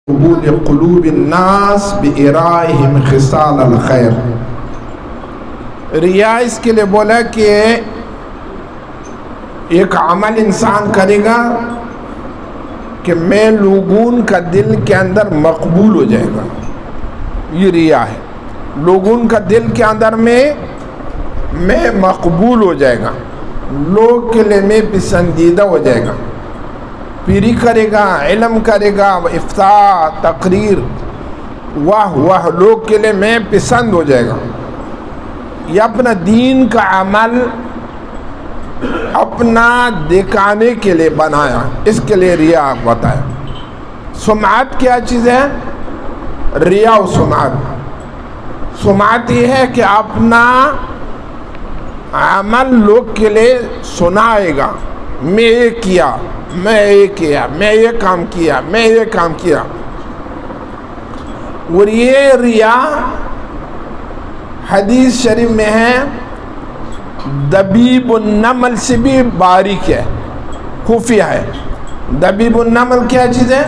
قبول قلوب الناس بإرائهم خصال الخیر۔ ریا اس کے لئے بولا کہ ایک عمل انسان کرے گا کہ میں لوگوں کا دل کے اندر مقبول ہو جائے گا، یہ ریا ہے۔ لوگوں کا دل کے اندر میں مقبول ہو جائے گا، لوگ کے لئے میں پسندیدہ ہو جائے گا، پیری کرے گا، علم کرے گا، افتاء تقریر، واہ لوگ کے لئے میں پسند ہو جائے گا۔ یہ اپنا دین کا عمل اپنا دکھانے کے لئے بنایا، اس کے لئے ریا بتایا۔ سمعت کیا چیز ہے؟ ریا و سمعت یہ ہے کہ اپنا عمل لوگ کے لئے سنائے گا، میں یہ کیا، میں یہ کیا، میں یہ کام کیا، میں یہ کام کیا۔ اور یہ ریا حدیث شریف میں ہے دبیب النمل سے بھی باریک ہے، خفیہ ہے۔ دبیب النمل کیا چیز ہے؟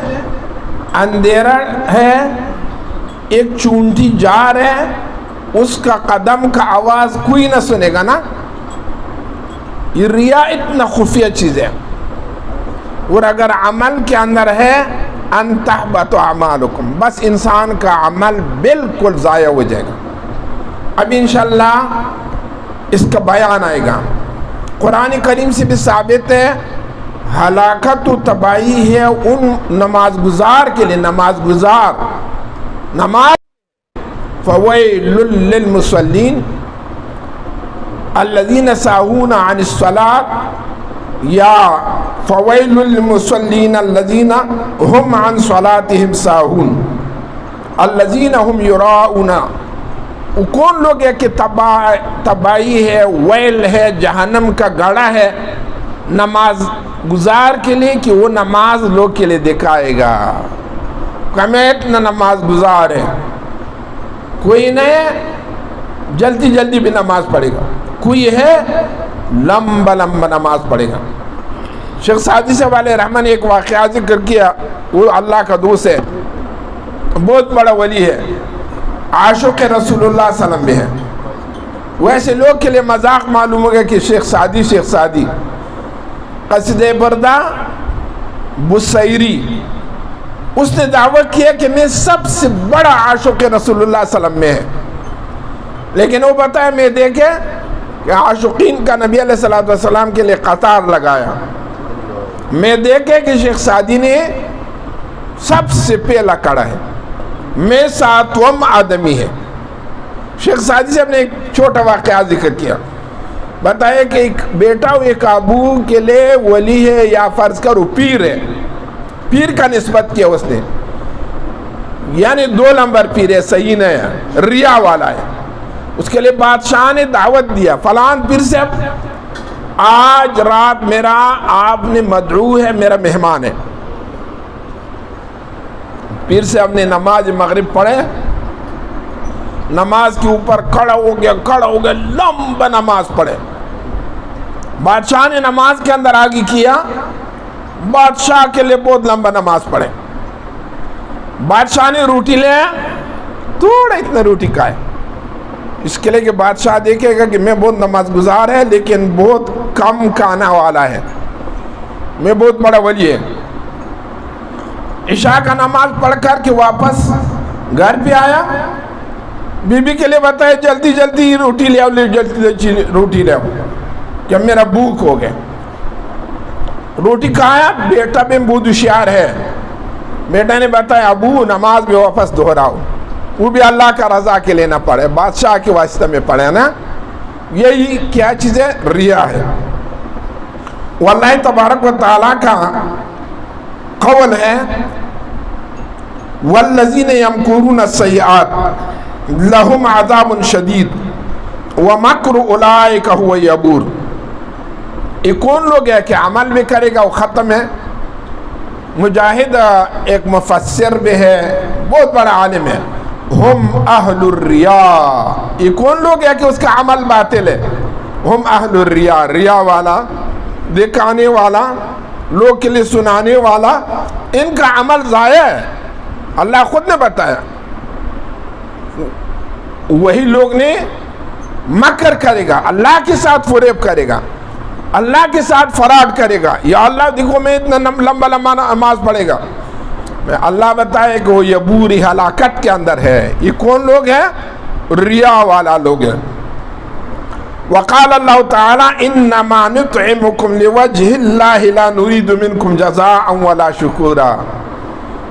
اندھیرا ہے، ایک چونٹی جار ہے، اس کا قدم کا آواز کوئی نہ سنے گا نا۔ یہ ریا اتنا خفیہ چیز ہے۔ اور اگر عمل کے اندر ہے ان تحبط اعمالکم، بس انسان کا عمل بالکل ضائع ہو جائے گا۔ اب انشاءاللہ اس کا بیان آئے گا۔ قرآن کریم سے بھی ثابت ہے ہلاکت و تباہی ہے ان نماز گزار کے لیے، نماز فویل للمصلین الذین ساہون عن الصلاۃ، یا فویل للمصلین الذین هم عن صلاتهم ساہون الذین هم یراؤون۔ کون لوگ ہے کہ تباہی ہے، ویل ہے، جہنم کا گڑھا ہے نماز گزار کے لیے کہ وہ نماز لوگ کے لیے دکھائے گا کہ میں اتنا نماز گزار ہے۔ کوئی نہیں جلدی بھی نماز پڑھے گا، کوئی ہے لمبا نماز پڑھے گا۔ شیخ سعدی صاحب علیہ رحمہ نے ایک واقعہ ذکر کیا، وہ اللہ کا دوست ہے، بہت بڑا ولی ہے، عاشق رسول اللہ صلی اللہ علیہ وسلم میں ہے۔ ویسے لوگ کے لیے مذاق معلوم ہو گیا کہ شیخ سعدی قصیدہ بردہ بصیری، اس نے دعوت کیا کہ میں سب سے بڑا عاشق رسول اللہ صلی اللہ علیہ وسلم میں ہے، لیکن وہ بتایا میں دیکھے کہ عاشقین کا نبی علیہ السلام کے لیے قطار لگایا، میں دیکھے کہ شیخ سعدی نے سب سے پہلا کڑا ہے، میں ساتوم آدمی ہے۔ شیخ سعدی صاحب نے ایک چھوٹا واقعہ ذکر کیا، بتایا کہ ایک بیٹا ایک ابو کے لئے ولی ہے، یا فرض کرو پیر ہے، پیر کا نسبت کیا اس نے، یعنی 2 نمبر پیر ہے، صحیح نہیں ہے، ریا والا ہے۔ اس کے لئے بادشاہ نے دعوت دیا، فلان پیر صاحب آج رات میرا آپ نے مدعو ہے، میرا مہمان ہے۔ پیر صاحب نے نماز مغرب پڑھے، نماز کے اوپر کھڑا ہو گیا، لمبا نماز پڑھے۔ بادشاہ نے نماز کے اندر آگے کیا، بادشاہ کے لئے بہت لمبا نماز پڑھے۔ بادشاہ نے روٹی لے، تھوڑا اتنا روٹی کھائے، اس کے لئے کہ بادشاہ دیکھے گا کہ میں بہت نماز گزار ہے لیکن بہت کم کھانا والا ہے، میں بہت بڑا ولی ہے۔ عشاء کا نماز پڑھ کر کے واپس گھر پہ آیا، بی بی کے لئے بتایا جلدی روٹی لے آؤ، روٹی لے آؤ کہ میرا بھوک ہو گیا۔ روٹی کھایا، بیٹا بھی بہت ہوشیار ہے، بیٹا نے بتایا ابو نماز بھی واپس دہراؤ، وہ بھی اللہ کا رضا کے لیے نہ پڑھے، بادشاہ کے واسطے میں پڑھے نا۔ یہی کیا چیز ہے؟ ریا ہے۔ واللہ تبارک و تعالیٰ کا قول ہے والذین یمکرون السیئات لہم عذاب شدید ومکر اولئک هو یبور۔ یہ کون لوگ ہے کہ عمل بھی کرے گا وہ ختم ہے؟ مجاہد ایک مفسر بھی ہے، بہت بڑا عالم ہے، ہم اہل الریا۔ یہ کون لوگ ہے کہ اس کا عمل باطل ہے؟ ہم اہل الریا، ریا والا، دکھانے والا، لوگ کے لیے سنانے والا، ان کا عمل ضائع ہے۔ اللہ خود نے بتایا وہی لوگ نے مکر کرے گا، اللہ کے ساتھ فریب کرے گا، اللہ کے ساتھ فراڈ کرے گا، یا اللہ دیکھو میں اتنا لمبا لمبا نماز پڑھے گا، اللہ بتائے کہ وہ یہ بری ہلاکت کے اندر ہے۔ یہ کون لوگ ہیں؟ ریا والا لوگ ہیں۔ وقال اللہ تعالی انما نطعمکم لوجہ اللہ لا نرید منکم جزاء ولا شکورا۔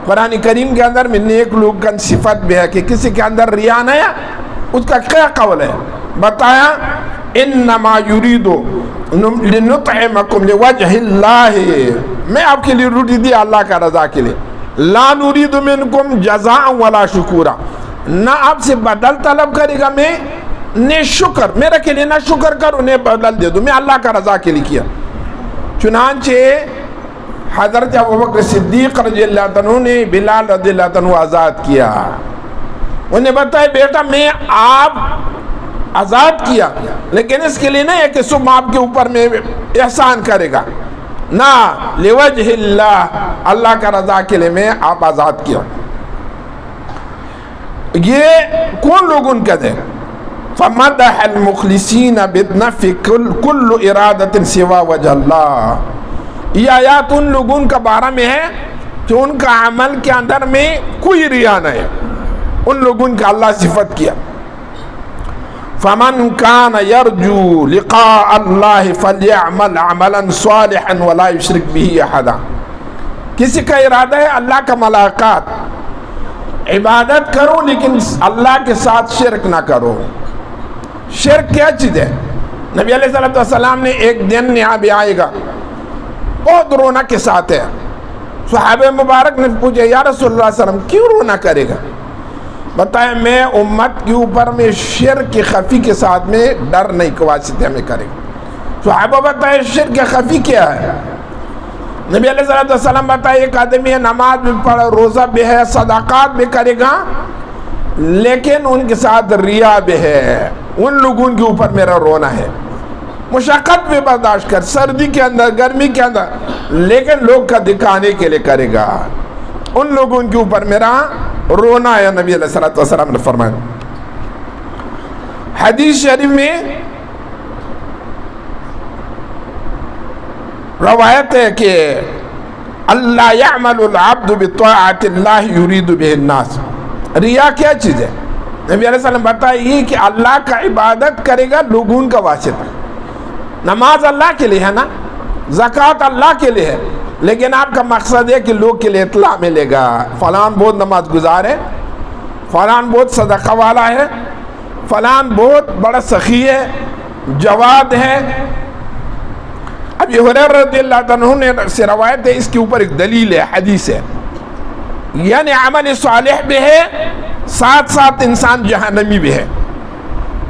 قرآن کریم کے اندر میں نیک لوگ کا صفت بھی ہے کہ کسی کے اندر ریا نہیں ہے، اس کا کیا قول ہے؟ بتایا انما یرید لنطعمکم لوجہ اللہ، میں آپ کے لیے روٹی دی اللہ کا رضا کے لیے، لا نرید منکم جزاء ولا شکورا، نہ آپ سے بدل طلب کرے گا، میں نے شکر میرے کے لیے نہ شکر کر انہیں بدل دے دو، میں اللہ کا رضا کے لیے کیا۔ چنانچہ حضرت ابوبکر صدیق رضی اللہ عنہ نے بلال رضی اللہ عنہ آزاد کیا، انہیں بتایا بیٹا میں آپ آزاد کیا لیکن اس کے لیے نہیں ہے کہ صبح آپ کے اوپر میں احسان کرے گا، نہ لوجہ اللہ، اللہ کا رضا کے لیے میں آپ آزاد کیا۔ یہ کون لوگ ان کا دے؟ فَمَدَحَ الْمُخْلِصِينَ بِالنَّفِي كُلُّ إِرَادَةٍ سِوَى وَجْهِ اللَّهِ۔ یہ آیات ان لوگوں کا بارے میں ہے کہ ان کا عمل کے اندر میں کوئی ریا نہیں، ان لوگوں کا اللہ صفت کیا۔ فَمَنْ كَانَ يَرْجُو لِقَاءَ اللَّهِ فَلْيَعْمَلْ عَمَلًا صَالِحًا وَلَا يُشْرِكْ بِهِ أَحَدًا۔ کسی کا ارادہ ہے اللہ کا ملاقات، عبادت کرو لیکن اللہ کے ساتھ شرک نہ کرو۔ شرک کیا چیز ہے؟ نبی علیہ السلام نے ایک دن یہاں بھی آئے گا بہت رونا کے ساتھ ہے، صحابہ مبارک نے پوچھا یا رسول اللہ صلی اللہ علیہ وسلم کیوں رونا کرے گا؟ بتایا میں امت کے اوپر میں شرک خفی کے ساتھ میں ڈر نہیں کے واسطے ہمیں کرے گا۔ صحابہ بتایا شرک خفی کیا ہے؟ نبی علیہ السلام بتایا ایک آدمی ہے نماز بھی پڑھا، روزہ بھی ہے، صدقات بھی کرے گا لیکن ان کے ساتھ ریا بھی ہے، ان لوگوں کے اوپر میرا رونا ہے، مشقت بھی برداشت کر، سردی کے اندر گرمی کے اندر، لیکن لوگ کا دکھانے کے لیے کرے گا، ان لوگوں کے اوپر میرا رونا ہے، نبی علیہ السلام نے فرمایا۔ حدیث شریف میں روایت ہے کہ اللہ یعمل العبد بطاعت اللہ یرید بہ الناس۔ ریا کیا چیز ہے؟ نبی علیہ السلام بتائیے کہ اللہ کا عبادت کرے گا لوگوں کا واسطہ، نماز اللہ کے لیے ہے نا، زکوٰۃ اللہ کے لیے ہے، لیکن آپ کا مقصد ہے کہ لوگ کے لیے اطلاع ملے گا فلان بہت نماز گزار ہے، فلان بہت صدقہ والا ہے، فلان بہت بڑا سخی ہے، جواد ہے۔ ابی ہریرہ رضی اللہ عنہ نے سے روایت ہے، اس کے اوپر ایک دلیل ہے، حدیث ہے، یعنی عمل صالح بھی ہے ساتھ ساتھ انسان جہنمی بھی ہے۔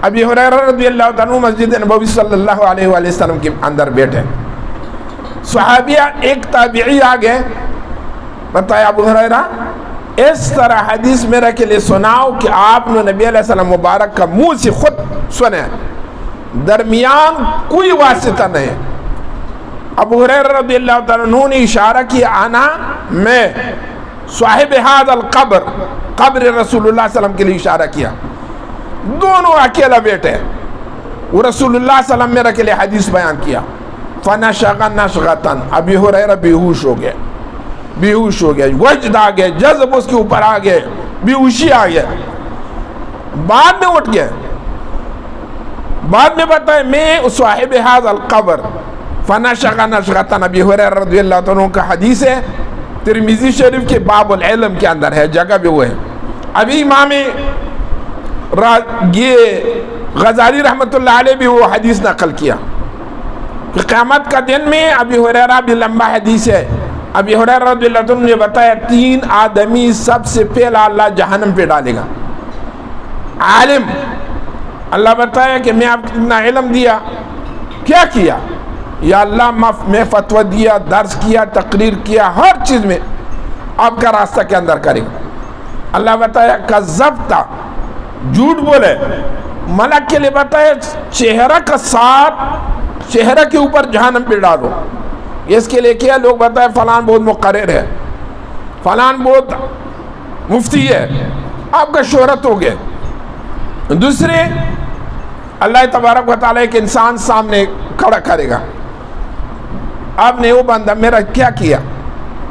ابی ہریرہ رضی اللہ عنہ مسجد نبوی صلی اللہ علیہ وآلہ وسلم کے اندر بیٹھے، صحابیہ ایک تابعی آگئے، بتایا ابو ہریرہ اس طرح حدیث میرے کے لیے سناؤ کہ آپ نے نبی علیہ السلام مبارک کا منہ سے خود سنے، درمیان کوئی واسطہ نہیں۔ ابو ہریرہ رضی اللہ عنہ نے اشارہ کیا انا میں صاحب ھذا القبر، قبر رسول اللہ صلی اللہ علیہ وسلم کے لیے اشارہ کیا، دونوں اکیلا بیٹھے، وہ رسول اللہ صلی اللہ علیہ وسلم میرے کے لیے حدیث بیان کیا۔ فنشغ نشغتاً، ابی ہریرہ بیہوش ہو گئے، بیہوش ہو گئے، وجد آ گئے، جذب اس کے اوپر آ گئے، بیہوشی آ گئے، بعد میں اٹھ گئے، بعد میں بتائے میں صاحب ھذا القبر فنشغ نشغتاً، ابی ہریرہ رضی اللہ عنہ کا حدیث ہے، ترمذی شریف کے باب العلم کے اندر ہے، جگہ بھی وہ ہے۔ ابھی امام یہ غزالی رحمۃ اللہ علیہ بھی وہ حدیث نقل کیا کہ قیامت کا دن میں ابی ہریرہ بھی لمبا حدیث ہے، ابی ہریرہ رضی اللہ عنہ نے بتایا 3 آدمی سب سے پہلا اللہ جہنم پہ ڈالے گا۔ عالم، اللہ بتایا کہ میں آپ کو اتنا علم دیا، کیا کیا؟ یا اللہ میں فتویٰ دیا، درس کیا، تقریر کیا، ہر چیز میں آپ کا راستہ کے اندر کرے گا۔ اللہ بتایا کذبتا، جھوٹ بولے، ملک کے لیے بتایا چہرہ کا ساتھ چہرہ کے اوپر جہنم پہ ڈالو، اس کے لیے کیا؟ لوگ بتائے فلان بہت مقرر ہے، فلان بہت مفتی ہے، آپ کا شہرت ہو گئے. دوسرے اللہ تبارک و تعالیٰ ایک انسان سامنے کھڑا کرے گا، آپ نے وہ بندہ میرا کیا کیا،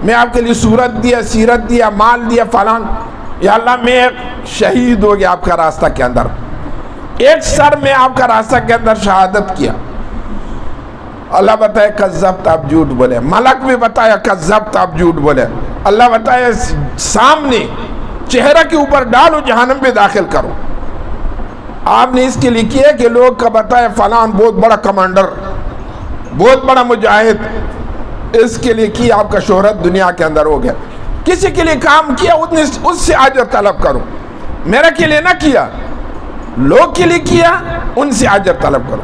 میں آپ کے لیے صورت دیا، سیرت دیا، مال دیا، فلان، یا اللہ میں شہید ہو گیا آپ کا راستہ کے اندر، ایک سر میں آپ کا راستہ کے اندر شہادت کیا. اللہ بتائے کذبت، آپ جھوٹ بولے. ملک بھی بتایا کذبت، آپ جھوٹ بولے. اللہ بتائے سامنے چہرہ کے اوپر ڈالو، جہنم میں داخل کرو. آپ نے اس کے لیے کیا کہ لوگ کا بتائے فلان بہت بڑا کمانڈر، بہت بڑا مجاہد، اس کے لیے کیا آپ کا شہرت دنیا کے اندر ہو گیا. کسی کے لیے کام کیا اس سے اجر طلب کرو، میرا کے لیے نہ کیا، لوگ کے لیے کیا، ان سے اجر طلب کرو.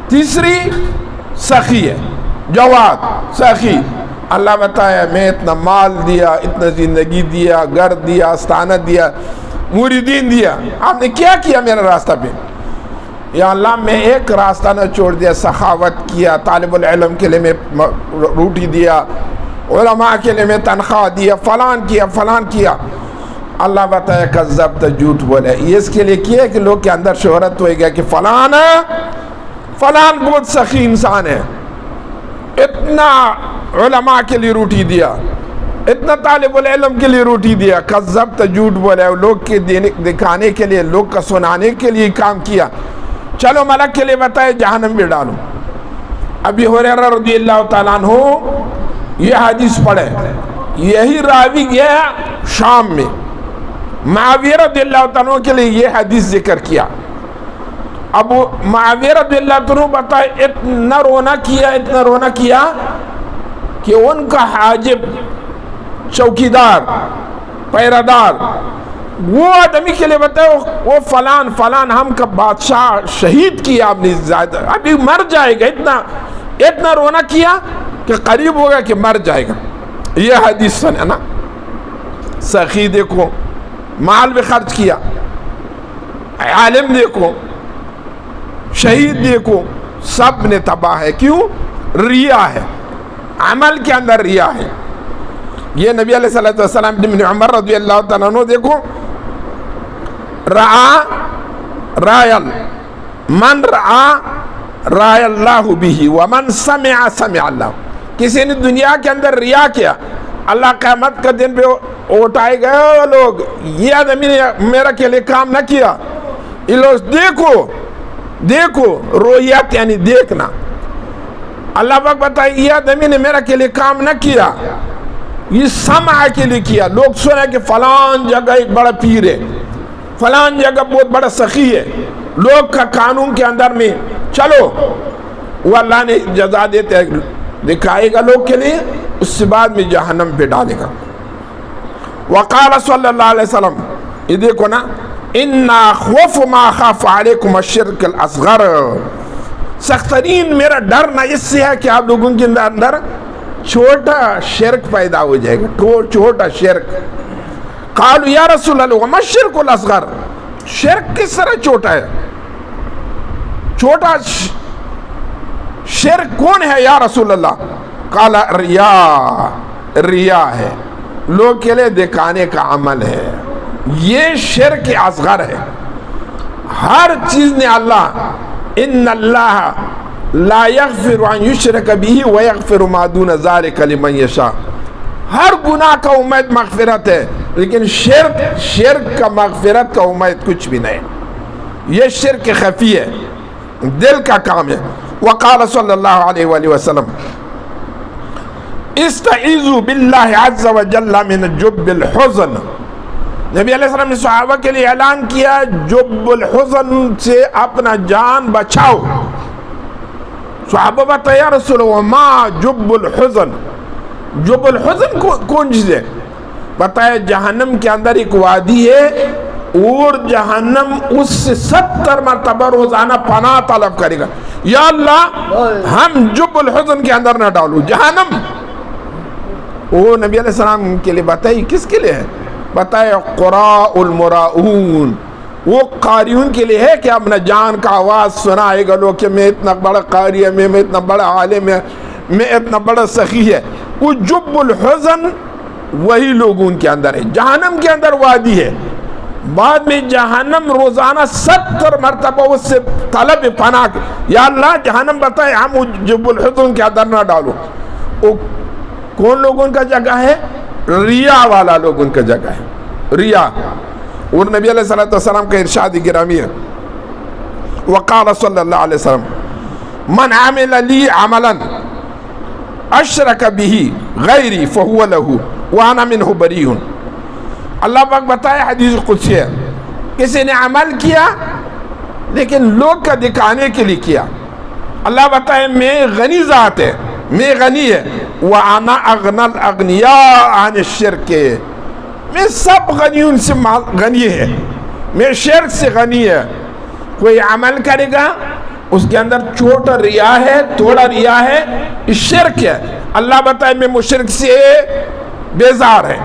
تیسری سخی ہے، جواد، سخی. اللہ بتایا میں اتنا مال دیا، اتنا زندگی دیا، گھر دیا، آستانہ دیا، مریدین دیا، آپ نے کیا کیا میرا راستہ پہ؟ یا اللہ میں ایک راستہ نہ چھوڑ دیا، سخاوت کیا، طالب العلم کے لیے میں روٹی دیا، علماء کے لیے میں تنخواہ دیا، فلان کیا، فلان کیا. اللہ بتایا کذبت، جھوٹ بولے. یہ اس کے لیے کیا کہ لوگ کے اندر شہرت ہو گیا کہ فلان بہت سخی انسان ہے، اتنا علماء کے لیے روٹی دیا، اتنا طالب العلم کے لیے روٹی دیا. کذبت، جھوٹ بولے، لوگ کے دکھانے کے لیے، لوگ کا سنانے کے لیے کام کیا. چلو ملک کے لیے بتائے جہنم میں ڈالو. ابی ہریرہ رضی اللہ تعالیٰ عنہ یہ حدیث پڑھے، یہی راوی گیا شام میں، معاویہ رضی اللہ تعالیٰ عنہ کے لیے یہ حدیث ذکر کیا. اب معاویہ رضی اللہ عنہ بتائے اتنا رونا کیا کہ ان کا حاجب، چوکیدار، پیرادار، وہ آدمی کے لیے بتائے وہ فلان ہم کا بادشاہ شہید کیا آپ نے، زیادہ ابھی مر جائے گا. اتنا رونا کیا کہ قریب ہوگا کہ مر جائے گا. یہ حدیث سنے نا. سخی دیکھو، مال بھی خرچ کیا، عالم دیکھو، شہید دیکھو، سب نے تباہ ہے. کیوں؟ ریا ہے، عمل کے اندر ریا ہے. یہ نبی علیہ الصلوۃ والسلام ابن عمر رضی اللہ تعالیٰ عنہ دیکھو، من رعا رائے اللہ بھی ومن سمع اللہ. کسی نے دنیا کے اندر ریا کیا، اللہ قیامت کا دن پہ اٹھائے گئے لوگ، یہ آدمی نے میرا کے لیے کام نہ کیا. یہ لوگ دیکھو رویت یعنی دیکھنا. اللہ پاک بتائے یہ آدمی نے میرا کے لیے کام نہ کیا، یہ سمع کے لیے کیا. لوگ سنے کہ فلان جگہ ایک بڑا پیر ہے، فلان جگہ بہت بڑا سخی ہے، لوگ کا قانون کے اندر میں چلو، وہ اللہ نے جزا دیتے دکھائے گا لوگ کے لیے، اس سے بعد میں جہنم پہ ڈالے گا. وقال صلی اللہ علیہ وسلم، یہ دیکھو نا، اِنَّا خُوفُ مَا خَافَ عَلَيْكُمَ الشِّرْكَ الْأَصْغَرَ. سخت ترین میرا ڈر نہ اس سے ہے کہ آپ لوگوں کے اندر چھوٹا شرک پیدا ہو جائے گا، چھوٹا شرک. قالوا یا رسول اللہ وما الشرک الاصغر، شرک کس طرح چھوٹا ہے؟ چھوٹا شرک کون ہے یا رسول اللہ؟ قال ریا ہے، لوگ کے لیے دکھانے کا عمل ہے، یہ شرک اصغر ہے. ہر چیز نے اللہ، ان اللہ لا یغفر ان یشرک بہ ویغفر ما دون ذلک لمن یشاء. ہر گناہ کا امید مغفرت ہے، لیکن شرک کا مغفرت کا امید کچھ بھی نہیں. یہ شرک خفی ہے، دل کا کام ہے. وقال صلی اللہ علیہ وآلہ وسلم استعیذوا باللہ عز وجل من جب الحزن. نبی علیہ السلام نے صحابہ کے لیے اعلان کیا جب الحزن سے اپنا جان بچاؤ. صحابہ بتایا یا رسول اللہ ما جب الحزن، جب الحزن کون چیز ہے؟ بتایا جہنم کے اندر ایک وادی ہے اور جہنم اس سے 70 مرتبہ روزانہ پناہ طلب کرے گا، یا اللہ ہم جب الحزن کے اندر نہ ڈالو جہنم. وہ نبی علیہ السلام کے لیے بتائی کس کے لیے ہے؟ بتایا قراء المراؤون، وہ قاریون کے لیے ہے کہ اپنا جان کا آواز سنائے گا لوگ کہ میں اتنا بڑا قاری ہے، میں اتنا بڑا عالم ہے، میں اتنا بڑا سخی ہے. وہ جب الحزن وہی لوگ ان کے اندر ہے. جہنم کے اندر وادی ہے, بعد میں جہنم روزانہ 70 مرتبہ اس سے طلب پناہ کے, یا اللہ جہنم بتائے ہم جب الحزن کے اندر نہ ڈالو. وہ کون لوگوں کا جگہ ہے؟ ریا والا لوگوں کا جگہ ہے, ریا. اور نبی علیہ السلام کا ارشاد گرامی ہے, وقال صلی اللہ علیہ وسلم من عمل لی عملا اشرک به غیری فہو لہ وانا منہ بریء. اللہ پاک بتائے حدیث قدسی ہے, کسی نے عمل کیا لیکن لوگ کا دکھانے کے لیے کیا. اللہ بتائے میں غنی ذات ہے, میں غنی ہے, وَأَنَا أَغْنَى الْأَغْنِيَاءَ عَنِ الشِّرْكِ, میں سب غنیوں سے غنی ہے, میں شرک سے غنی ہے. کوئی عمل کرے گا اس کے اندر چھوٹا ریا ہے, تھوڑا ریا ہے, شرک ہے. اللہ بتائے میں مشرک سے بیزار ہے,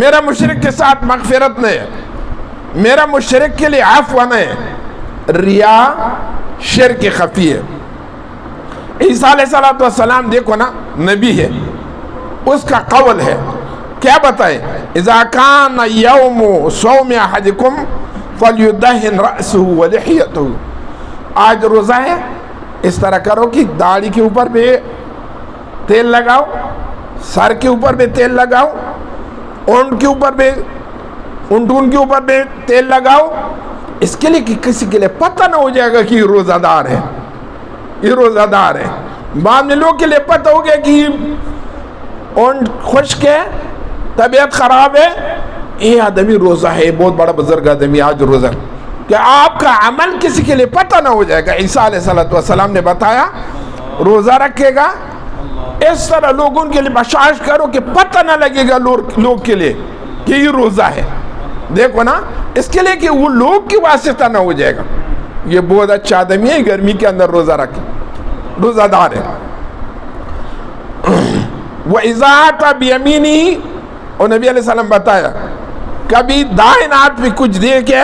میرا مشرک کے ساتھ مغفرت نہیں ہے, میرا مشرک کے لیے عفو نہیں ہے. ریا شرک خفی ہے. عیسیٰ علیہ السلام دیکھو نا, نبی ہے, اس کا قول ہے, کیا بتائے؟ اذا کان یوم صوم احدکم فلیدہن رأسہ ولحیتہ. آج روزہ ہے, اس طرح کرو کہ داڑھی کے اوپر بھی تیل لگاؤ, سر کے اوپر بھی تیل لگاؤ, اونٹ کے اوپر بھی, اونٹون کے اوپر بھی تیل لگاؤ, اس کے لیے کہ کسی کے لیے پتہ نہ ہو جائے گا کہ یہ روزہ دار ہے, یہ روزہ دار ہے. بعد میں لوگ کے لیے پتہ ہو گیا کہ اونٹ خشک ہے, طبیعت خراب ہے, یہ آدمی روزہ ہے, بہت بڑا بزرگ آدمی آج روزہ. کہ آپ کا عمل کسی کے لیے پتہ نہ ہو جائے گا. عیسیٰ علیہ السلام نے بتایا روزہ رکھے گا, اس طرح لوگوں کے لیے بشاش کرو کہ پتہ نہ لگے گا لوگ کے لیے کہ یہ روزہ ہے. دیکھو نا, اس کے لیے کہ وہ لوگ کی واسطہ نہ ہو جائے گا. یہ بہت اچھا آدمی ہے, گرمی کے اندر روزہ رکھے, روزہ دار ہے. وَإِذَا أَتَى بِيَمِينِهِ, اور نبی علیہ السلام بتایا کبھی دائیں ہاتھ میں کچھ دے کے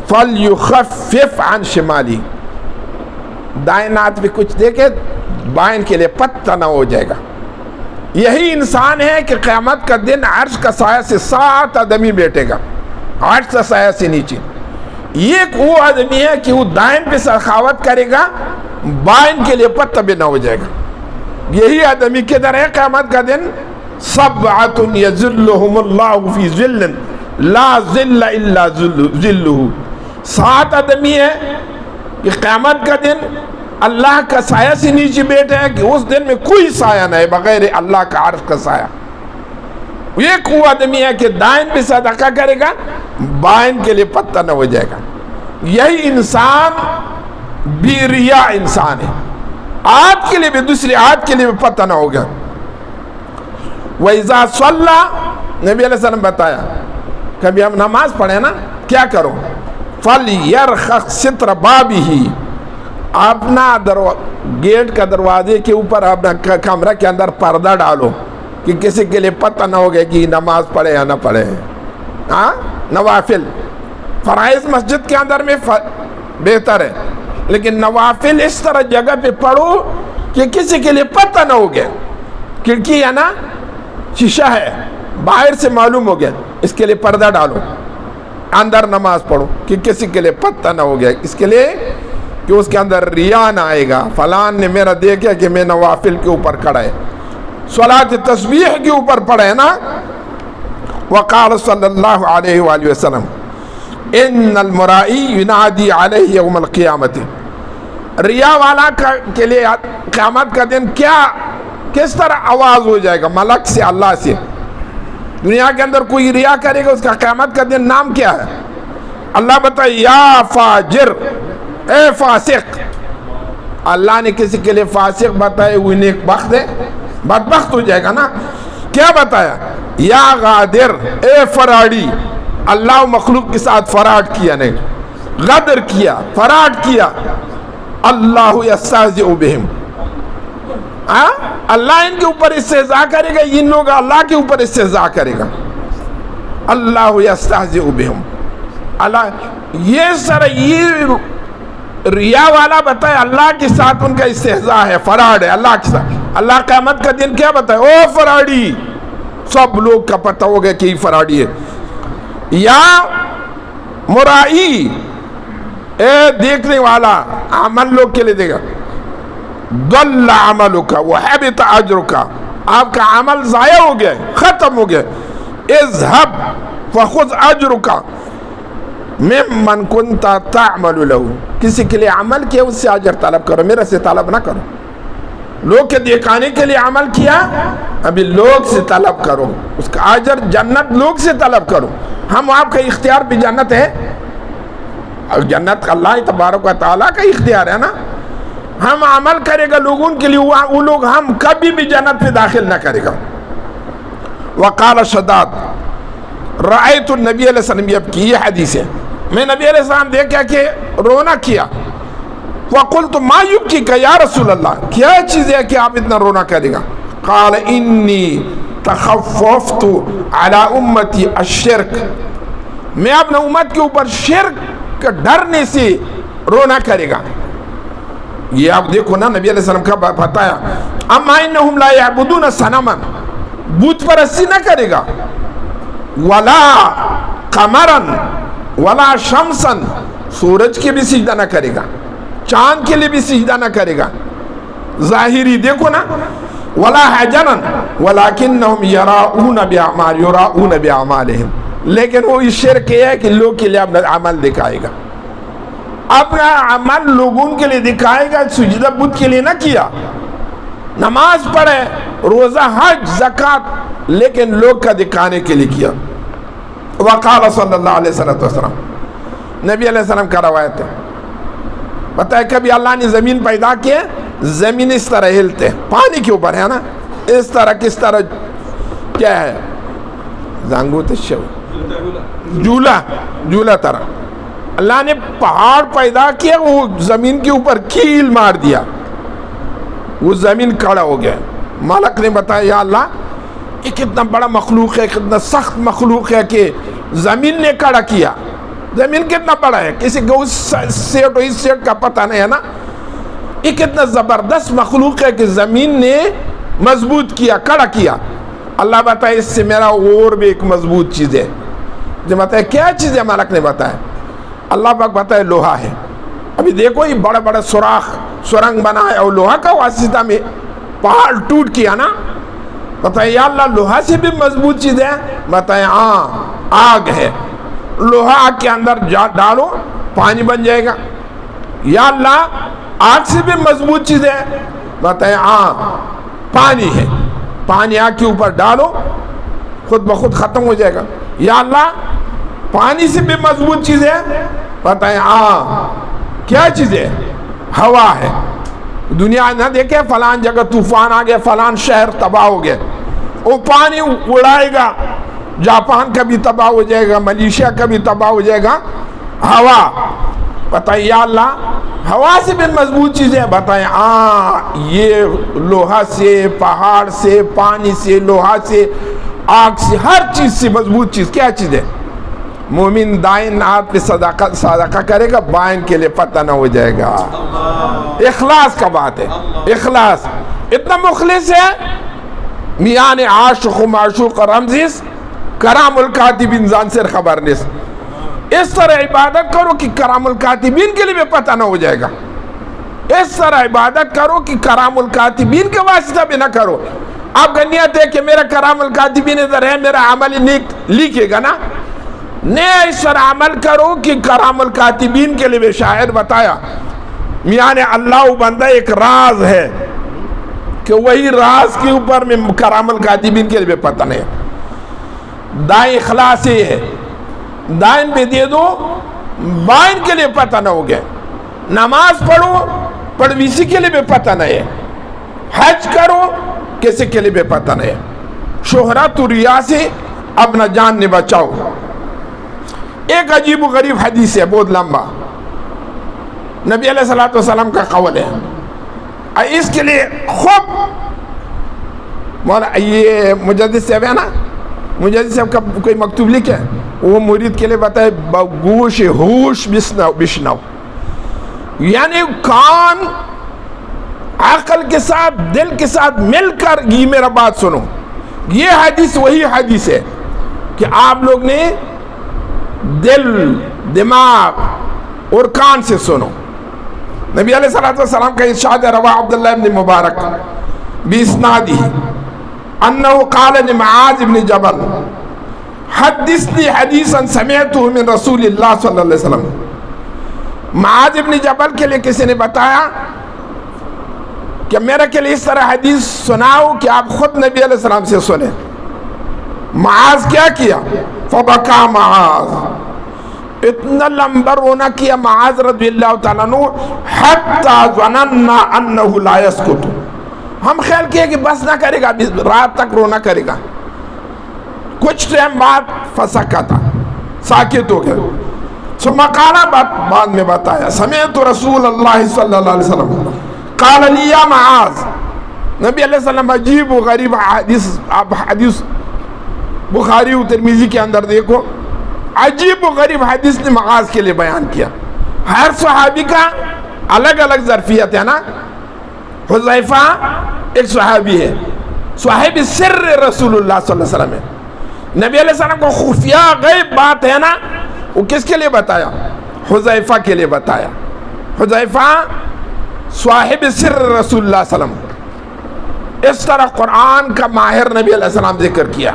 فَلْيُخَفِّفْ عَنْ شِمَالِهِ, دائیں ہاتھ میں کچھ دے کے بائیں کے لیے پتہ نہ ہو جائے گا. یہی انسان ہے کہ قیامت کا دن عرش کا سایہ سے 7 آدمی بیٹھے گا, عرش کا سایہ سے نیچے. یہ وہ آدمی ہے کہ وہ دائیں پہ سخاوت کرے گا, بائیں کے لیے پتہ بھی نہ ہو جائے گا. یہی آدمی کدھر ہے قیامت کا دن؟ سبعۃ یظلھم اللہ فی ظل لا ظل الا ظلہ. 7 آدمی ہے کہ قیامت کا دن اللہ کا سایہ سے نیچے بیٹھے ہیں کہ اس دن میں کوئی سایہ نہیں بغیر اللہ کا عرش کا سایہ. ایک وہ آدمی ہے کہ دائیں پہ صدقہ کرے گا, بائیں کے لیے پتہ نہ ہو جائے گا. یہی انسان بھی ریا انسان ہے, آج کے لیے بھی دوسری آج کے لیے بھی پتہ نہ ہوگا. وَإِذَا صَلَّى, نبی علیہ السلام بتایا کبھی ہم نماز پڑھیں نا, کیا کرو؟ فَلْيَرْخَقْ سِتْرَ بَابِهِ, اپنا گیٹ کا دروازے کے اوپر اپنا کمرہ کے اندر پردہ ڈالو کہ کسی کے لیے پتہ نہ ہوگا کہ نماز پڑھے یا نہ پڑھے. ہاں, نوافل فرائض مسجد کے اندر میں بہتر ہے, لیکن نوافل اس طرح جگہ پہ پڑھو کہ کسی کے لیے پتہ نہ ہو گیا. کھڑکی ہے نا, شیشہ ہے, باہر سے معلوم ہو گیا, اس کے لیے پردہ ڈالو, اندر نماز پڑھو کہ کسی کے لیے پتہ نہ ہو گیا, اس کے لیے کہ اس کے اندر ریا نہ آئے گا, فلان نے میرا دیکھا کہ میں نوافل کے اوپر کھڑا ہے, صلاۃ تسبیح کے اوپر پڑھے نا. وقال صلی اللہ علیہ وآلہ وسلم ان المرائی ینادی علیہ یوم القیامت, ریا والا کے لیے قیامت کا دن کیا کس طرح آواز ہو جائے گا ملک سے, اللہ سے. دنیا کے اندر کوئی ریا کرے گا, اس کا قیامت کا دن نام کیا ہے؟ اللہ بتائے یا فاجر, اے فاسق. اللہ نے کسی کے لیے فاسق بتائے وہ نیک بخت ہے, بدبخت ہو جائے گا نا. کیا بتایا؟ یا غادر, اے فراڈی. اللہ مخلوق کے ساتھ فراڈ کیا, نہیں غدر کیا, فراڈ کیا. اللہ یستہزئ بہم, اللہ ان کے اوپر استہزاء کرے گا, ان لوگ اللہ کے اوپر استہزاء کرے گا. اللہ یستہزئ بہم. اللہ یہ سر یہ ریا والا بتائے اللہ کے ساتھ ان کا استہزاء ہے, فراڈ ہے اللہ کے ساتھ. اللہ قیامت کا دن کیا بتائے؟ او فراڈی, سب لوگ کا پتہ ہو گیا کہ یہ فراڈی ہے. یا مرائی، اے دیکھنے والا، عمل لوگ کے لیے دے گا. ضل عملک وحبط اجرک، آپ کا عمل ضائع ہو گیا، ختم ہو گیا. اذهب فخذ اجرک ممن كنت تعمل له، کسی کے لیے عمل کیا اس سے اجر طلب کرو، میرے سے طلب نہ کرو. لوگ کے دکھانے کے لیے عمل کیا، ابھی لوگ سے طلب کرو، اس کا اجر جنت لوگ سے طلب کرو. ہم آپ کا اختیار بھی جنت ہے، جنت اللہ تبارک و تعالیٰ کا اختیار ہے نا. ہم عمل کرے گا لوگوں کے لیے، وہ لوگ ہم کبھی بھی جنت پہ داخل نہ کرے گا. وقال شداد رأیت النبی علیہ السلام یبکی، یہ حدیث ہے، میں نبی علیہ السلام دیکھا کہ رونا کیا. وقلت ما یبکیک یا رسول اللہ، کیا چیز ہے کہ آپ اتنا رونا کرے گا؟ قال انی تخففت علی امتی الشرک، میں اپنے امت کے اوپر شرک کا ڈرنے سے رونا کرے گا. یہ آپ دیکھو نا نبی علیہ السلام کا بتایا. اما انہم لا یعبدون صنما، بت پرستی نہ کرے گا. ولا قمرا ولا شمسا، سورج کے بھی سجدہ نہ کرے گا، چاند کے لیے بھی سجدہ نہ کرے گا. ظاہری دیکھو نا. ولا حجرا ولکنہم یراؤون باعمالہم، لیکن وہ اس شرک ہے کہ لوگ کے لیے اپنا عمل دکھائے گا، اپنا عمل لوگوں کے لیے دکھائے گا. سجدہ بت کے لیے نہ کیا، نماز پڑھے، روزہ، حج، زکوٰۃ، لیکن لوگ کا دکھانے کے لیے کیا. وقال صلی اللہ علیہ وسلم، نبی علیہ السلام کا روایت ہے، بتائے کبھی اللہ نے زمین پیدا کیے، زمین اس طرح ہلتے، پانی کے اوپر ہے نا، اس طرح کس طرح کیا ہے، زانگوت شو جولا طرح. اللہ نے پہاڑ پیدا کیا، وہ زمین کے اوپر کیل مار دیا، وہ زمین کھڑا ہو گیا. مالک نے بتایا یا اللہ یہ کتنا بڑا مخلوق ہے، کتنا سخت مخلوق ہے کہ زمین نے کھڑا کیا. زمین کتنا بڑا ہے، کسی کو اس سیٹ و اس سیٹ کا پتہ نہیں ہے نا. یہ کتنا زبردست مخلوق ہے کہ زمین نے مضبوط کیا، کھڑا کیا. اللہ بتائے اس سے میرا اور بھی ایک مضبوط چیز ہے. جو بتائے کیا چیز ہے، مالک نے بتایا. اللہ پاک بتائے لوہا ہے. ابھی دیکھو یہ بڑا بڑا سرنگ بنا ہے اور لوہا کا واسطہ میں پہاڑ ٹوٹ کیا نا. بتائے یا اللہ لوہا سے بھی مضبوط چیز ہے؟ بتائے ہاں، آگ ہے، لوہا آگ کے اندر ڈالو پانی بن جائے گا. یا اللہ آگ سے بھی مضبوط چیز ہے؟ بتائے ہاں، پانی ہے، پانی آگ کے اوپر ڈالو خود بخود ختم ہو جائے گا. یا اللہ پانی سے بھی مضبوط چیز ہے؟ بتائیں ہاں. کیا چیز ہے؟ ہوا ہے. دنیا نہ دیکھے فلان جگہ طوفان آ گیا، فلان شہر تباہ ہو گیا، وہ پانی اڑائے گا، جاپان کا بھی تباہ ہو جائے گا، ملیشیا کا بھی تباہ ہو جائے گا. ہوا. بتائیں یا اللہ ہوا سے بھی مضبوط چیز ہے؟ بتائیں ہاں، یہ لوہا سے، پہاڑ سے، پانی سے، لوہا سے، آگ سے، ہر چیز سے مضبوط چیز کیا چیز ہے؟ مومن دائن ہاتھ پہ صدقہ کرے گا، بائن کے لیے پتہ نہ ہو جائے گا. اخلاص کا بات ہے، اخلاص. اتنا مخلص ہے میان عاشق و معشوق رمزیس کرام الکاتبین زان سے خبر نیس. اس طرح عبادت کرو کہ کرام الکاتبین کے لیے بھی پتہ نہ ہو جائے گا. اس طرح عبادت کرو کہ کرام الکاتبین کے واسطہ بھی نہ کرو. آپ کا نیت ہے کہ میرا کرام الکاتبین ادھر ہے، میرا عمل نیک لکھے گا نا. نہیں، اس طرح عمل کرو کہ کرام الکاتبین کے لیے بھی. شاعر بتایا میاں اللہ بندہ ایک راز ہے کہ وہی راز کے اوپر میں کرام الکاتبین کے لیے بھی پتہ نہیں. دائیں اخلاص یہ ہے، دائن پہ دے دو، بائن کے لیے پتہ نہ ہو گیا. نماز پڑھو، پڑھویسی کے لیے بھی پتہ نہیں ہے. حج کرو، کسی کے لیے بھی پتہ نہیں ہے. شہرت و ریا سے اپنا جان نے بچاؤ. ایک عجیب و غریب حدیث ہے، بہت لمبا، نبی علیہ السلام کا قول ہے. اس کے لیے خوب مولانا یہ مجدد صاحب ہے نا، مجدد صاحب کا کوئی مکتوب لکھے، وہ مرید کے لیے بتائے گوش ہوش بشنو، یعنی کان عقل کے ساتھ دل کے ساتھ مل کر یہ میرا بات سنو. یہ حدیث وہی حدیث ہے کہ آپ لوگ نے دل دماغ اور کان سے سنو. نبی علیہ السلام کا ارشاد ہے روا عبداللہ ابن مبارک باسنادہ انہ قال لمعاذ ابن جبل حدثنی حدیثا سمعتہ من رسول اللہ صلی اللہ علیہ وسلم. معاذ ابن جبل کے لیے کسی نے بتایا کہ میرے کے لیے اس طرح حدیث سناؤ کہ آپ خود نبی علیہ السلام سے سنیں. معاذ کیا کیا؟ فبکا معاذ، اتنا لمبا رونا کیا معاذ رضی اللہ تعالیٰ عنہ حتی ظننا انہ لا یسکت. ہم خیال کیا کہ بس نہ کرے گا، رات تک رونا کرے گا. کچھ ٹائم بعد فسکتا، ساکت ہو گیا. ثم قال، بعد میں بتایا سمعت رسول اللہ صلی اللہ علیہ وسلم قال لی یا معاذ. نبی علیہ السلام عجیب و غریب حدیث، آپ حدیث بخاری و ترمذی کے اندر دیکھو، عجیب و غریب حدیث نے معاذ کے لیے بیان کیا. ہر صحابی کا الگ الگ ظرفیت ہے نا. حذیفہ ایک صحابی ہے، صاحب سر رسول اللہ صلی اللہ علیہ وسلم ہے. نبی علیہ السلام کو خفیہ غیب بات ہے نا، وہ کس کے لیے بتایا؟ حذیفہ کے لیے بتایا. حذیفہ صاحب سر رسول اللہ صلی اللہ علیہ وسلم. اس طرح قرآن کا ماہر نبی علیہ السلام ذکر کیا،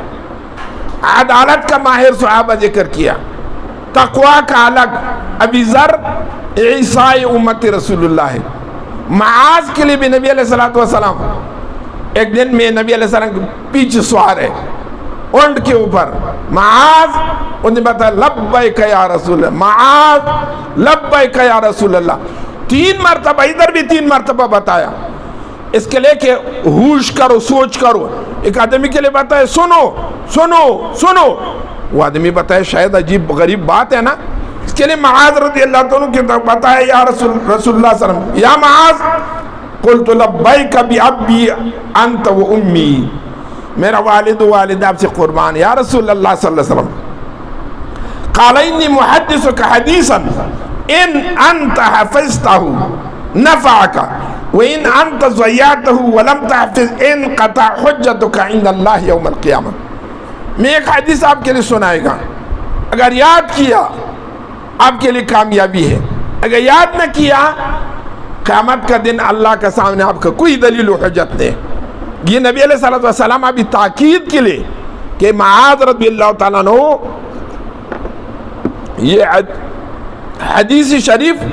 عدالت کا ماہر صحابہ ذکر کیا، تقوی کا الگ. ابی ذر عیسائی امت رسول اللہ ہے. معاذ کے لیے بھی نبی علیہ السلام ایک دن میں نبی علیہ السلام کے پیچھے سوار ہے اونٹ کے اوپر. معاذ، انہوں نے بتایا لبیک یا رسول اللہ، معاذ لبیک یا رسول اللہ. 3 مرتبہ، ادھر بھی 3 مرتبہ بتایا. اس کے لئے کہ ہوش کرو، سوچ کرو. ایک آدمی کے لئے بتایا سنو سنو سنو، وہ آدمی بتایا شاید عجیب غریب بات ہے نا. اس کے لئے معاذ رضی اللہ عنہ کی بتایا یا رسول اللہ صلی اللہ علیہ وسلم یا معاذ قلت لبیک بأبی انت و امی، میرا والد و والد آپ سے قربان یا رسول اللہ صلی اللہ علیہ وسلم. قال انی محدثک حدیثا ان انت حفظتہ نفعک وان انت ضیعتہ ولم تحفظ انقطع حجتک عند اللہ یوم القیامہ. میں ایک حدیث آپ کے لیے سنائے گا، اگر یاد کیا آپ کے لیے کامیابی ہے، اگر یاد نہ کیا قیامت کا دن اللہ کے سامنے آپ کا کوئی دلیل و حجت نہیں. یہ نبی علیہ السلام ابھی تاکید کے لیے کہ معاذ رضی اللہ تعالیٰ عنہ یہ حدیث شریف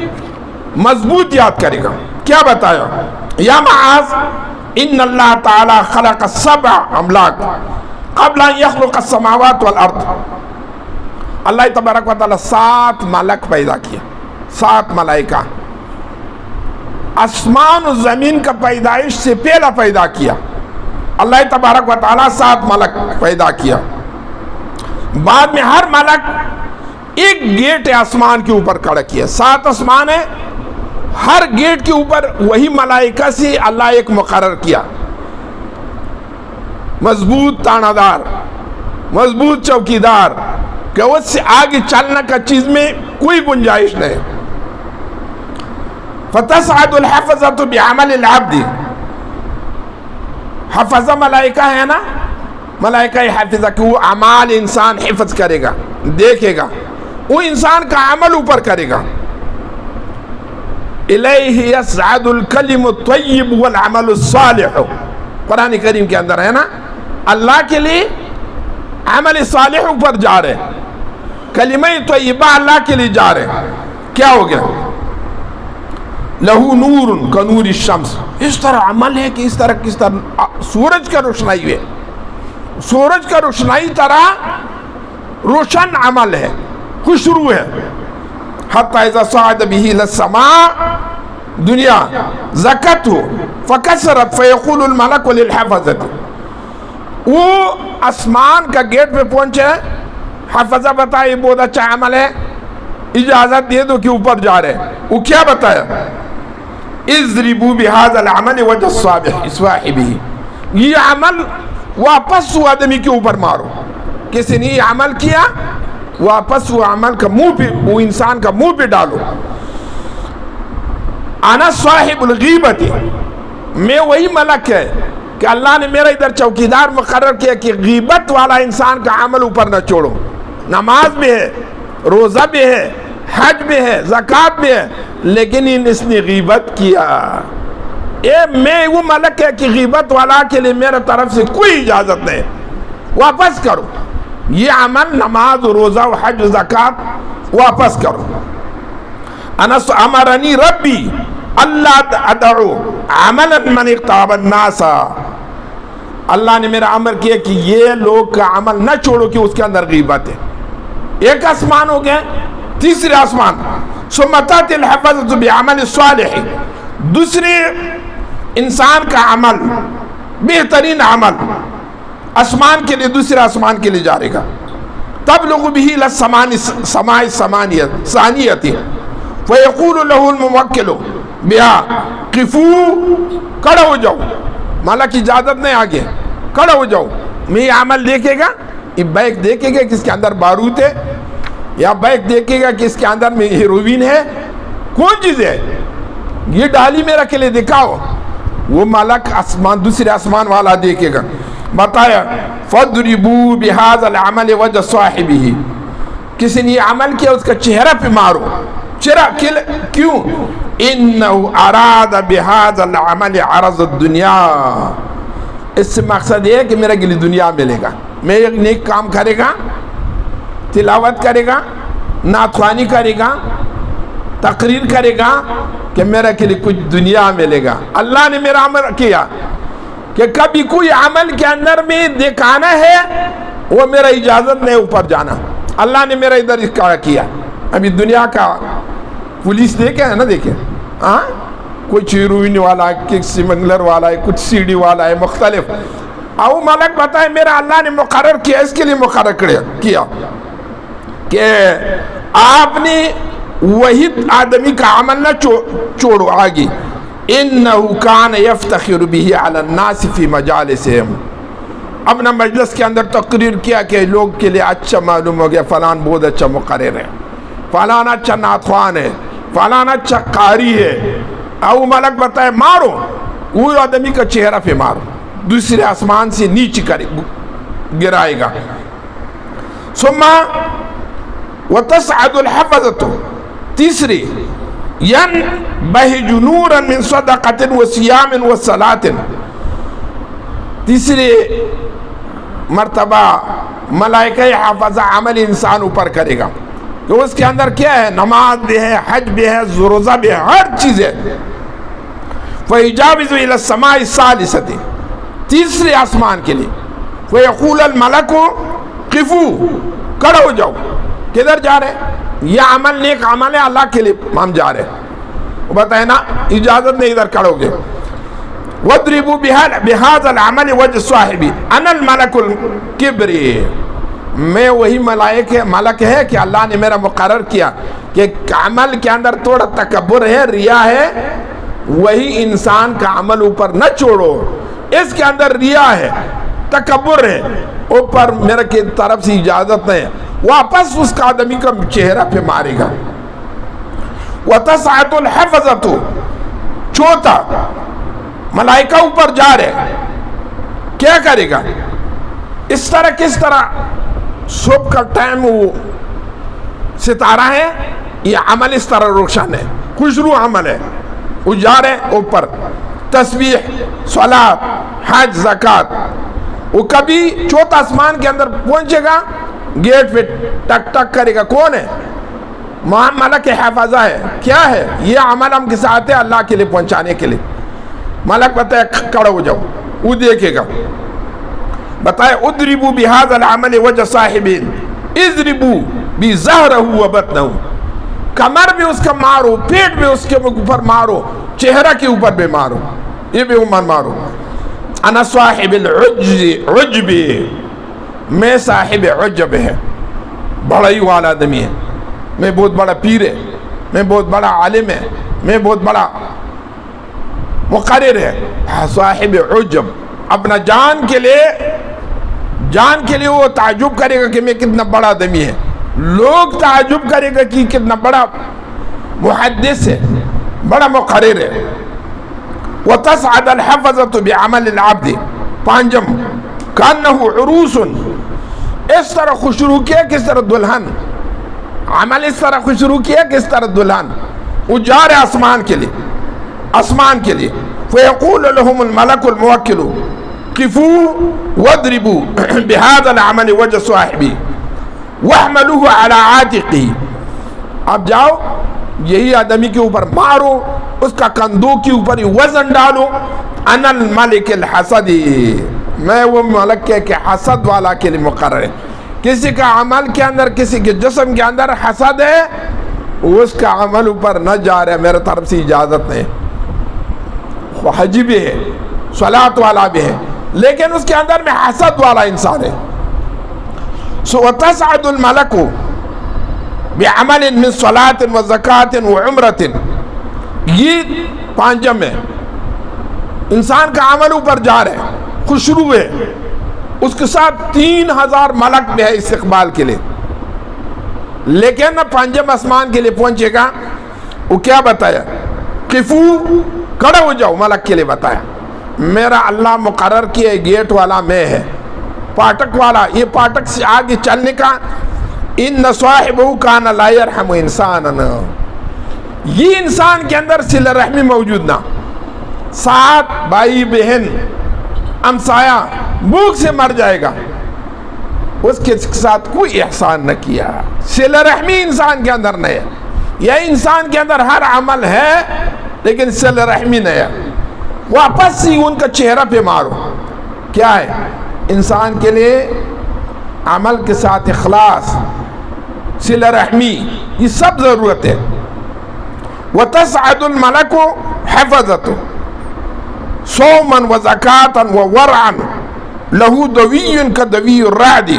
مضبوط یاد کرے گا. کیا بتایا؟ یا معاذ ان اللہ تعالی خلق 7 املاک قبل ان یخلق السماوات والارض. اللہ تبارک و تعالی 7 ملک پیدا کیا، 7 ملائکہ. آسمان و زمین کا پیدائش سے پہلا پیدا کیا اللہ تبارک و تعالی. 7 ملک پیدا کیا. بعد میں ہر ملک ایک گیٹ آسمان کے اوپر کھڑا کیا. 7 آسمان ہے، ہر گیٹ کے اوپر وہی ملائکہ سے اللہ ایک مقرر کیا، مضبوط تانہ دار، مضبوط چوکیدار، کہ اس سے آگے چلنا کا چیز میں کوئی گنجائش نہیں. فتصعد الحفظة بعمل العبد. حفظہ ملائکہ ہے نا، ملائکہ حافظہ کہ وہ اعمال انسان حفظ کرے گا، دیکھے گا، وہ انسان کا عمل اوپر کرے گا. الیہ یصعد الکلم الطیب والعمل الصالح. قرآن کریم کے اندر ہے نا، اللہ کے لیے عمل صالح اوپر جا رہے، کلمہ طیبہ اللہ کے لیے جا رہے. کیا ہو گیا؟ لہو نور کنور الشمس. اس طرح عمل ہے کہ اس طرح کس طرح سورج کا روشنائی ہے، سورج کا روشنائی طرح روشن عمل ہے، خوشرو ہے. حتی اذا صعد به الى السماء، دنیا زکته فکسرت فیقول الملک للحفظة. وہ آسمان کا گیٹ پہ پہنچے، حفظہ بتایا یہ بہت اچھا عمل ہے، اجازت دے دو کہ اوپر جا رہے. وہ کیا بتایا؟ اضربوا بهذا العمل وجه الصابح صاحبه. یہ عمل واپس وہ آدمی کے اوپر مارو. کسی نے یہ عمل کیا، واپس وہ عمل کا منہ پہ، وہ انسان کا منہ پہ ڈالو. انا صاحب الغیبت، میں وہی ملک ہے کہ اللہ نے میرا ادھر چوکیدار مقرر کیا کہ غیبت والا انسان کا عمل اوپر نہ چھوڑو. نماز بھی ہے, روزہ بھی ہے, حج بھی ہے, زکوٰۃ بھی ہے, لیکن اس نے غیبت کیا. میں وہ ملک ہے کہ غیبت والا کے لیے میرے طرف سے کوئی اجازت نہیں, واپس کرو یہ عمل, نماز روزہ و حج زکوٰۃ واپس کرو. امرنی ربی اللہ ادعو عملا من اغتاب الناس, اللہ نے میرا امر کیا کہ یہ لوگ کا عمل نہ چھوڑو کہ اس کے اندر غیبت ہے. ایک آسمان ہو گیا. تیسرے آسمان ثم تأتی الحفظة بعمل الصالح, دوسرے انسان کا عمل, بہترین عمل آسمان کے لیے, دوسرے آسمان کے لیے جائے گا. تبلغ به الى السماء الثانية فيقول له الموکل بها قفوا, کھڑا ہو جاؤ, مالک اجازت نہیں, آگے کھڑا ہو جاؤ. میں یہ عمل دیکھے گا, یہ بیگ دیکھے گا کہ اس کے اندر بارود ہے, یا بیگ دیکھے گا کہ اس کے اندر میں ہیروین ہے, کون چیز ہے, یہ ڈالی میرا کے لیے دکھاؤ. وہ مالک آسمان, دوسرے آسمان والا دیکھے گا. بتایا فَضْرِبُوا بِهَذَا الْعَمَلِ وَجْهَ صَاحِبِهِ, کسی نے یہ عمل کیا اس کا چہرہ پہ مارو. چہرہ کیوں؟ اِنَّهُ أَرَادَ بِهَذَا الْعَمَلِ عَرَضَ الدُّنْيَا, اس سے مقصد یہ ہے کہ میرا کے لیے دنیا ملے گا. میں ایک نیک کام کرے گا, تلاوت کرے گا, نعت خوانی کرے گا, تقریر کرے گا کہ میرا کے لیے کچھ دنیا ملے گا. اللہ نے میرا امر کیا کہ کبھی کوئی عمل کے اندر میں دکھانا ہے, وہ میرا اجازت نہیں اوپر جانا. اللہ نے میرا ادھر کیا. ابھی دنیا کا پولیس دیکھے ہے نا, دیکھے ہاں, کوئی ہیروئن والا ہے, کچھ سمگلر والا ہے, کچھ سی ڈی والا ہے, مختلف. او ملک بتائے میرا اللہ نے مقرر کیا, اس کے لیے مقرر کیا کہ آپ نے وہی آدمی کا عمل نہ چھوڑو آگے. اِنَّهُ كَانَ يَفْتَخِرُ بِهِ عَلَى النَّاسِ فِي مَجَالِسِهِمْ, اپنا مجلس کے اندر تقریر کیا کہ لوگ کے لیے اچھا معلوم ہو گیا فلان بہت اچھا مقرر ہے, فلان اچھا نعت خوان ہے, فلان اچھا قاری ہے. او ملک بتائے مارو, وہ آدمی کا چہرہ پہ مارو, دوسرے آسمان سے نیچے گرائے گا. ثم وتصعد الحفظة, تیسری ينبهج نورا من صدقة وصيام وصلاة, تیسری مرتبہ ملائکہ حافظہ عمل انسان اوپر کرے گا کہ اس کے اندر کیا ہے, نماز بھی ہے, حج بھی ہے, روزہ بھی ہے, ہر چیز ہے. فَيُجَاوِزُ إِلَى السَّمَاءِ الثَّالِثَةِ, تیسرے آسمان کے لیے. فَيَقُولُ الْمَلَكُ قِفُوا, کھڑا ہو جاؤ. کدھر جا رہے ہیں؟ یہ عمل نیک عمل ہے, اللہ کے لیے ہم جا رہے ہیں. وہ بتائے نا اجازت نہیں, ادھر کھڑو گے. وَضْرِبُوا بِهَذَا الْعَمَلِ وَجْهَ صَاحِبِهِ أَنَا الْمَلَكُ الْكِبْرِ, میں وہی ملک ہے کہ اللہ نے میرا مقرر کیا کہ عمل کے اندر تھوڑا تکبر ہے, ریا ہے, وہی انسان کا عمل اوپر نہ چھوڑو. اس کے اندر ریا ہے, تکبر ہے, اوپر میرے کی طرف سے اجازت نہیں ہے, واپس اس کا آدمی کا چہرہ پہ مارے گا. وَتَسْعَدُ الْحَفَظَةُ, چوتھا ملائکہ اوپر جا رہے, کیا کرے گا؟ اس طرح کس طرح صبح کا ٹائم وہ ستارہ ہے, یہ عمل اس طرح روشن ہے, خوشرو عمل ہے, وہ جا رہے اوپر, تسبیح, صلاۃ, حج, زکوٰۃ. وہ کبھی چوتھا آسمان کے اندر پہنچے گا, گیٹ پہ ٹک ٹک کرے گا, کون ہے؟ ملک حافظہ ہے. کیا ہے یہ عمل؟ ہم کے ساتھ ہے اللہ کے لیے پہنچانے کے لیے. ملک بتائے کھڑا ہو جاؤ, وہ دیکھے گا. بتائے اضربوا بهذا العمل وجه صاحبین, اضربوا بظهره وبطنه, کمر بھی اس کا مارو, پیٹ بھی اس کے اوپر مارو, چہرہ کے اوپر بھی مارو, یہ بھی عمر مارو. انا صاحب العجب, میں صاحب عجب ہے, بڑا ہی والا آدمی ہے, میں بہت بڑا پیر ہے, میں بہت بڑا عالم ہے, میں بہت بڑا مقرر ہے. صاحب عجب, اپنا جان کے لیے وہ تعجب کرے گا کہ میں کتنا بڑا آدمی ہے. لوگ تعجب کرے گا کہ کتنا بڑا محدث ہے, بڑا مقرر ہے. وتصعد الحفظة بعمل العبد پانچم کانہ عروس اس طرح خوشرو کیا کس طرح دلہن عمل اس طرح خوشرو کیا کس طرح دلہن وہ جا رہے آسمان کے لیے فیقول لهم الملک الموکل قفوا واضربوا بهذا العمل وجه صاحبی واحملوه على عاتقه اب جاؤ یہی آدمی کے اوپر مارو اس کا کندھوں کے اوپر ہی وزن ڈالو انا الملک الحسدی میں وہ ملک کہ حسد والا کے لیے مقرر ہے کسی کا عمل کے اندر کسی کے جسم کے اندر حسد ہے اس کا عمل اوپر نہ جا رہا ہے میرے طرف سے اجازت نہیں حجی بھی ہے صلاۃ والا بھی ہے لیکن اس کے اندر میں حسد والا انسان ہے وتصعد الملک بعمل من صلاۃ و زکوٰۃ و عمرۃ یہ پانچم ہے انسان کا عمل اوپر جا رہا ہے خوشرو ہے اس کے ساتھ 3000 ملک بھی ہے استقبال کے لیے لیکن پانچم آسمان کے لیے پہنچے گا وہ کیا بتایا قفو کھڑے ہو جاؤ ملک کے لیے بتایا میرا اللہ مقرر کیا گیٹ والا میں ہے پاٹک والا یہ پاٹک سے آگے چلنے کا ان صاحبہ کان لا یرحم انسانا یہ انسان کے اندر صلہ رحمی موجود نہ ساتھ بھائی بہن ہمسایہ بھوک سے مر جائے گا اس کے ساتھ کوئی احسان نہ کیا صلہ رحمی انسان کے اندر نہیں ہے یہ انسان کے اندر ہر عمل ہے لیکن صلہ رحمی نہیں ہے واپس سے ان کا چہرہ پہ مارو کیا ہے انسان کے لیے عمل کے ساتھ اخلاص صلہ رحمی یہ سب ضرورت ہے وتصعد الملک حفظت صوما وزکاة وورعا له دوی کدوی الرعد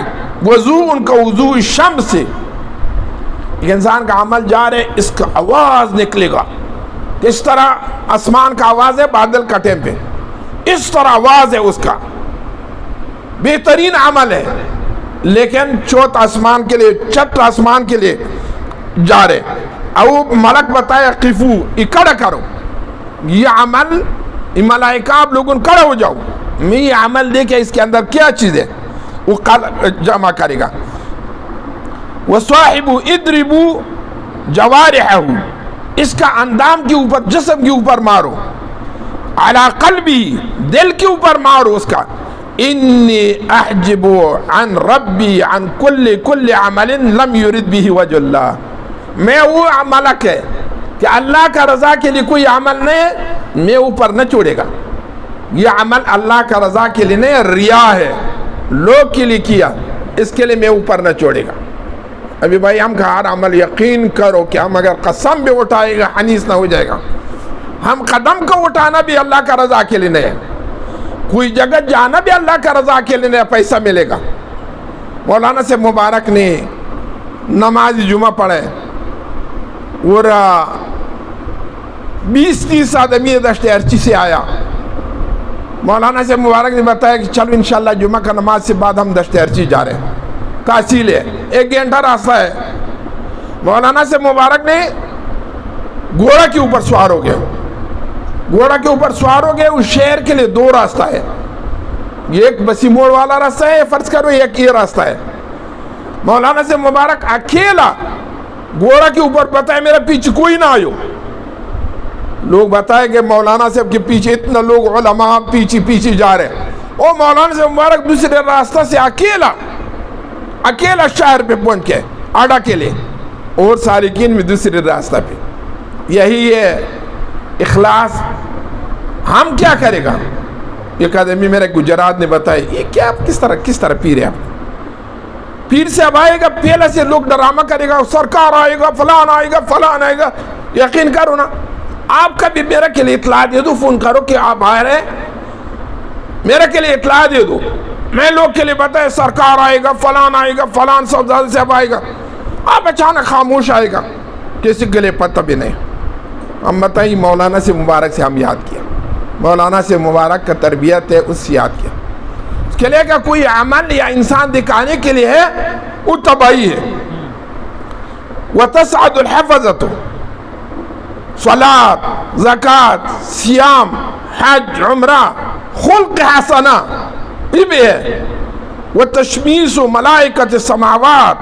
وضوء کوضوء الشمس ایک انسان کا عمل جا رہے اس کا آواز نکلے گا اس طرح آسمان کا آواز ہے بادل کا ٹائم پہ اس طرح آواز ہے اس کا بہترین عمل ہے لیکن چوتھ آسمان کے لیے چھٹ آسمان کے لیے جا رہے او ملک بتایا قفو اکڑا کرو یہ عمل یہ ملائکہ آپ لوگوں کڑا ہو جاؤ میں یہ عمل دیکھے اس کے اندر کیا چیز ہے وہ جمع کرے گا وصاحب اضربوا جوارحہ اس کا اندام کے اوپر جسم کے اوپر مارو علی قلبی دل کے اوپر مارو اس کا انی احجب عن ربی عن کل عمل لم یرد به وجه اللہ میں وہ ملک ہے کہ اللہ کا رضا کے لیے کوئی عمل نہیں میں اوپر نہ چھوڑے گا یہ عمل اللہ کا رضا کے لیے نہیں ریا ہے لوگ کے لیے کیا اس کے لیے میں اوپر نہ چھوڑے گا ابھی بھائی ہم کا ہر عمل یقین کرو کہ ہم اگر قسم بھی اٹھائے گا حنیس نہ ہو جائے گا ہم قدم کو اٹھانا بھی اللہ کا رضا کے لیے نہیں ہے کوئی جگہ جانا بھی اللہ کا رضا کے لیے نہیں پیسہ ملے گا مولانا سے مبارک نے نماز جمعہ پڑھے اور 20-30 آدمی دشت ارچی سے آیا مولانا سے مبارک نے بتایا کہ چلو انشاءاللہ جمعہ کا نماز سے بعد ہم دشت ارچی جا رہے ہیں تحصیل ہے 1 گھنٹہ راستہ ہے مولانا سے مبارک نے گھوڑا کے اوپر سوار ہو گئے اس شہر کے لیے 2 راستہ ہے ایک بسی موڑ والا راستہ ہے فرض کرو ایک یہ راستہ ہے مولانا سے مبارک اکیلا گھوڑا کے اوپر بتائے میرا پیچھے کوئی نہ آئو لوگ بتائے کہ مولانا صاحب کے پیچھے اتنا لوگ علماء پیچھے جا رہے ہیں اور مولانا سے مبارک دوسرے راستہ سے اکیلا شہر پہ پہنچ کے آڈا کے لیے اور سالکین میں دوسرے راستہ پہ یہی ہے اخلاص ہم کیا کرے گا ایک آدمی میرے گجرات نے بتایا یہ کیا کس طرح پیر ہے آپ پیر سے اب آئے گا پہلے سے لوگ ڈرامہ کرے گا سرکار آئے گا فلان آئے گا یقین کرو نا آپ کا بھی میرے کے لیے اطلاع دے دو فون کرو کہ آپ آئے رہے میرے کے لیے اطلاع دے دو میں لوگ کے لیے بتائے سرکار آئے گا فلان صاحب صاحب آئے گا آپ اچانک خاموش آئے گا کسی کے لیے پتہ بھی نہیں ہم بتائیں مولانا سے مبارک سے ہم یاد کیا مولانا سے مبارک کا تربیت ہے اس سے یاد کیا اس کے لیے کہ کوئی عمل یا انسان دکھانے کے لیے ہے وہ تباہی ہے وتصعد الحفظۃ صلاۃ زکوٰۃ صیام حج عمرہ خلق حسنہ یہ بھی ہے، وہ تشمیس و ملائکۃ السماوات،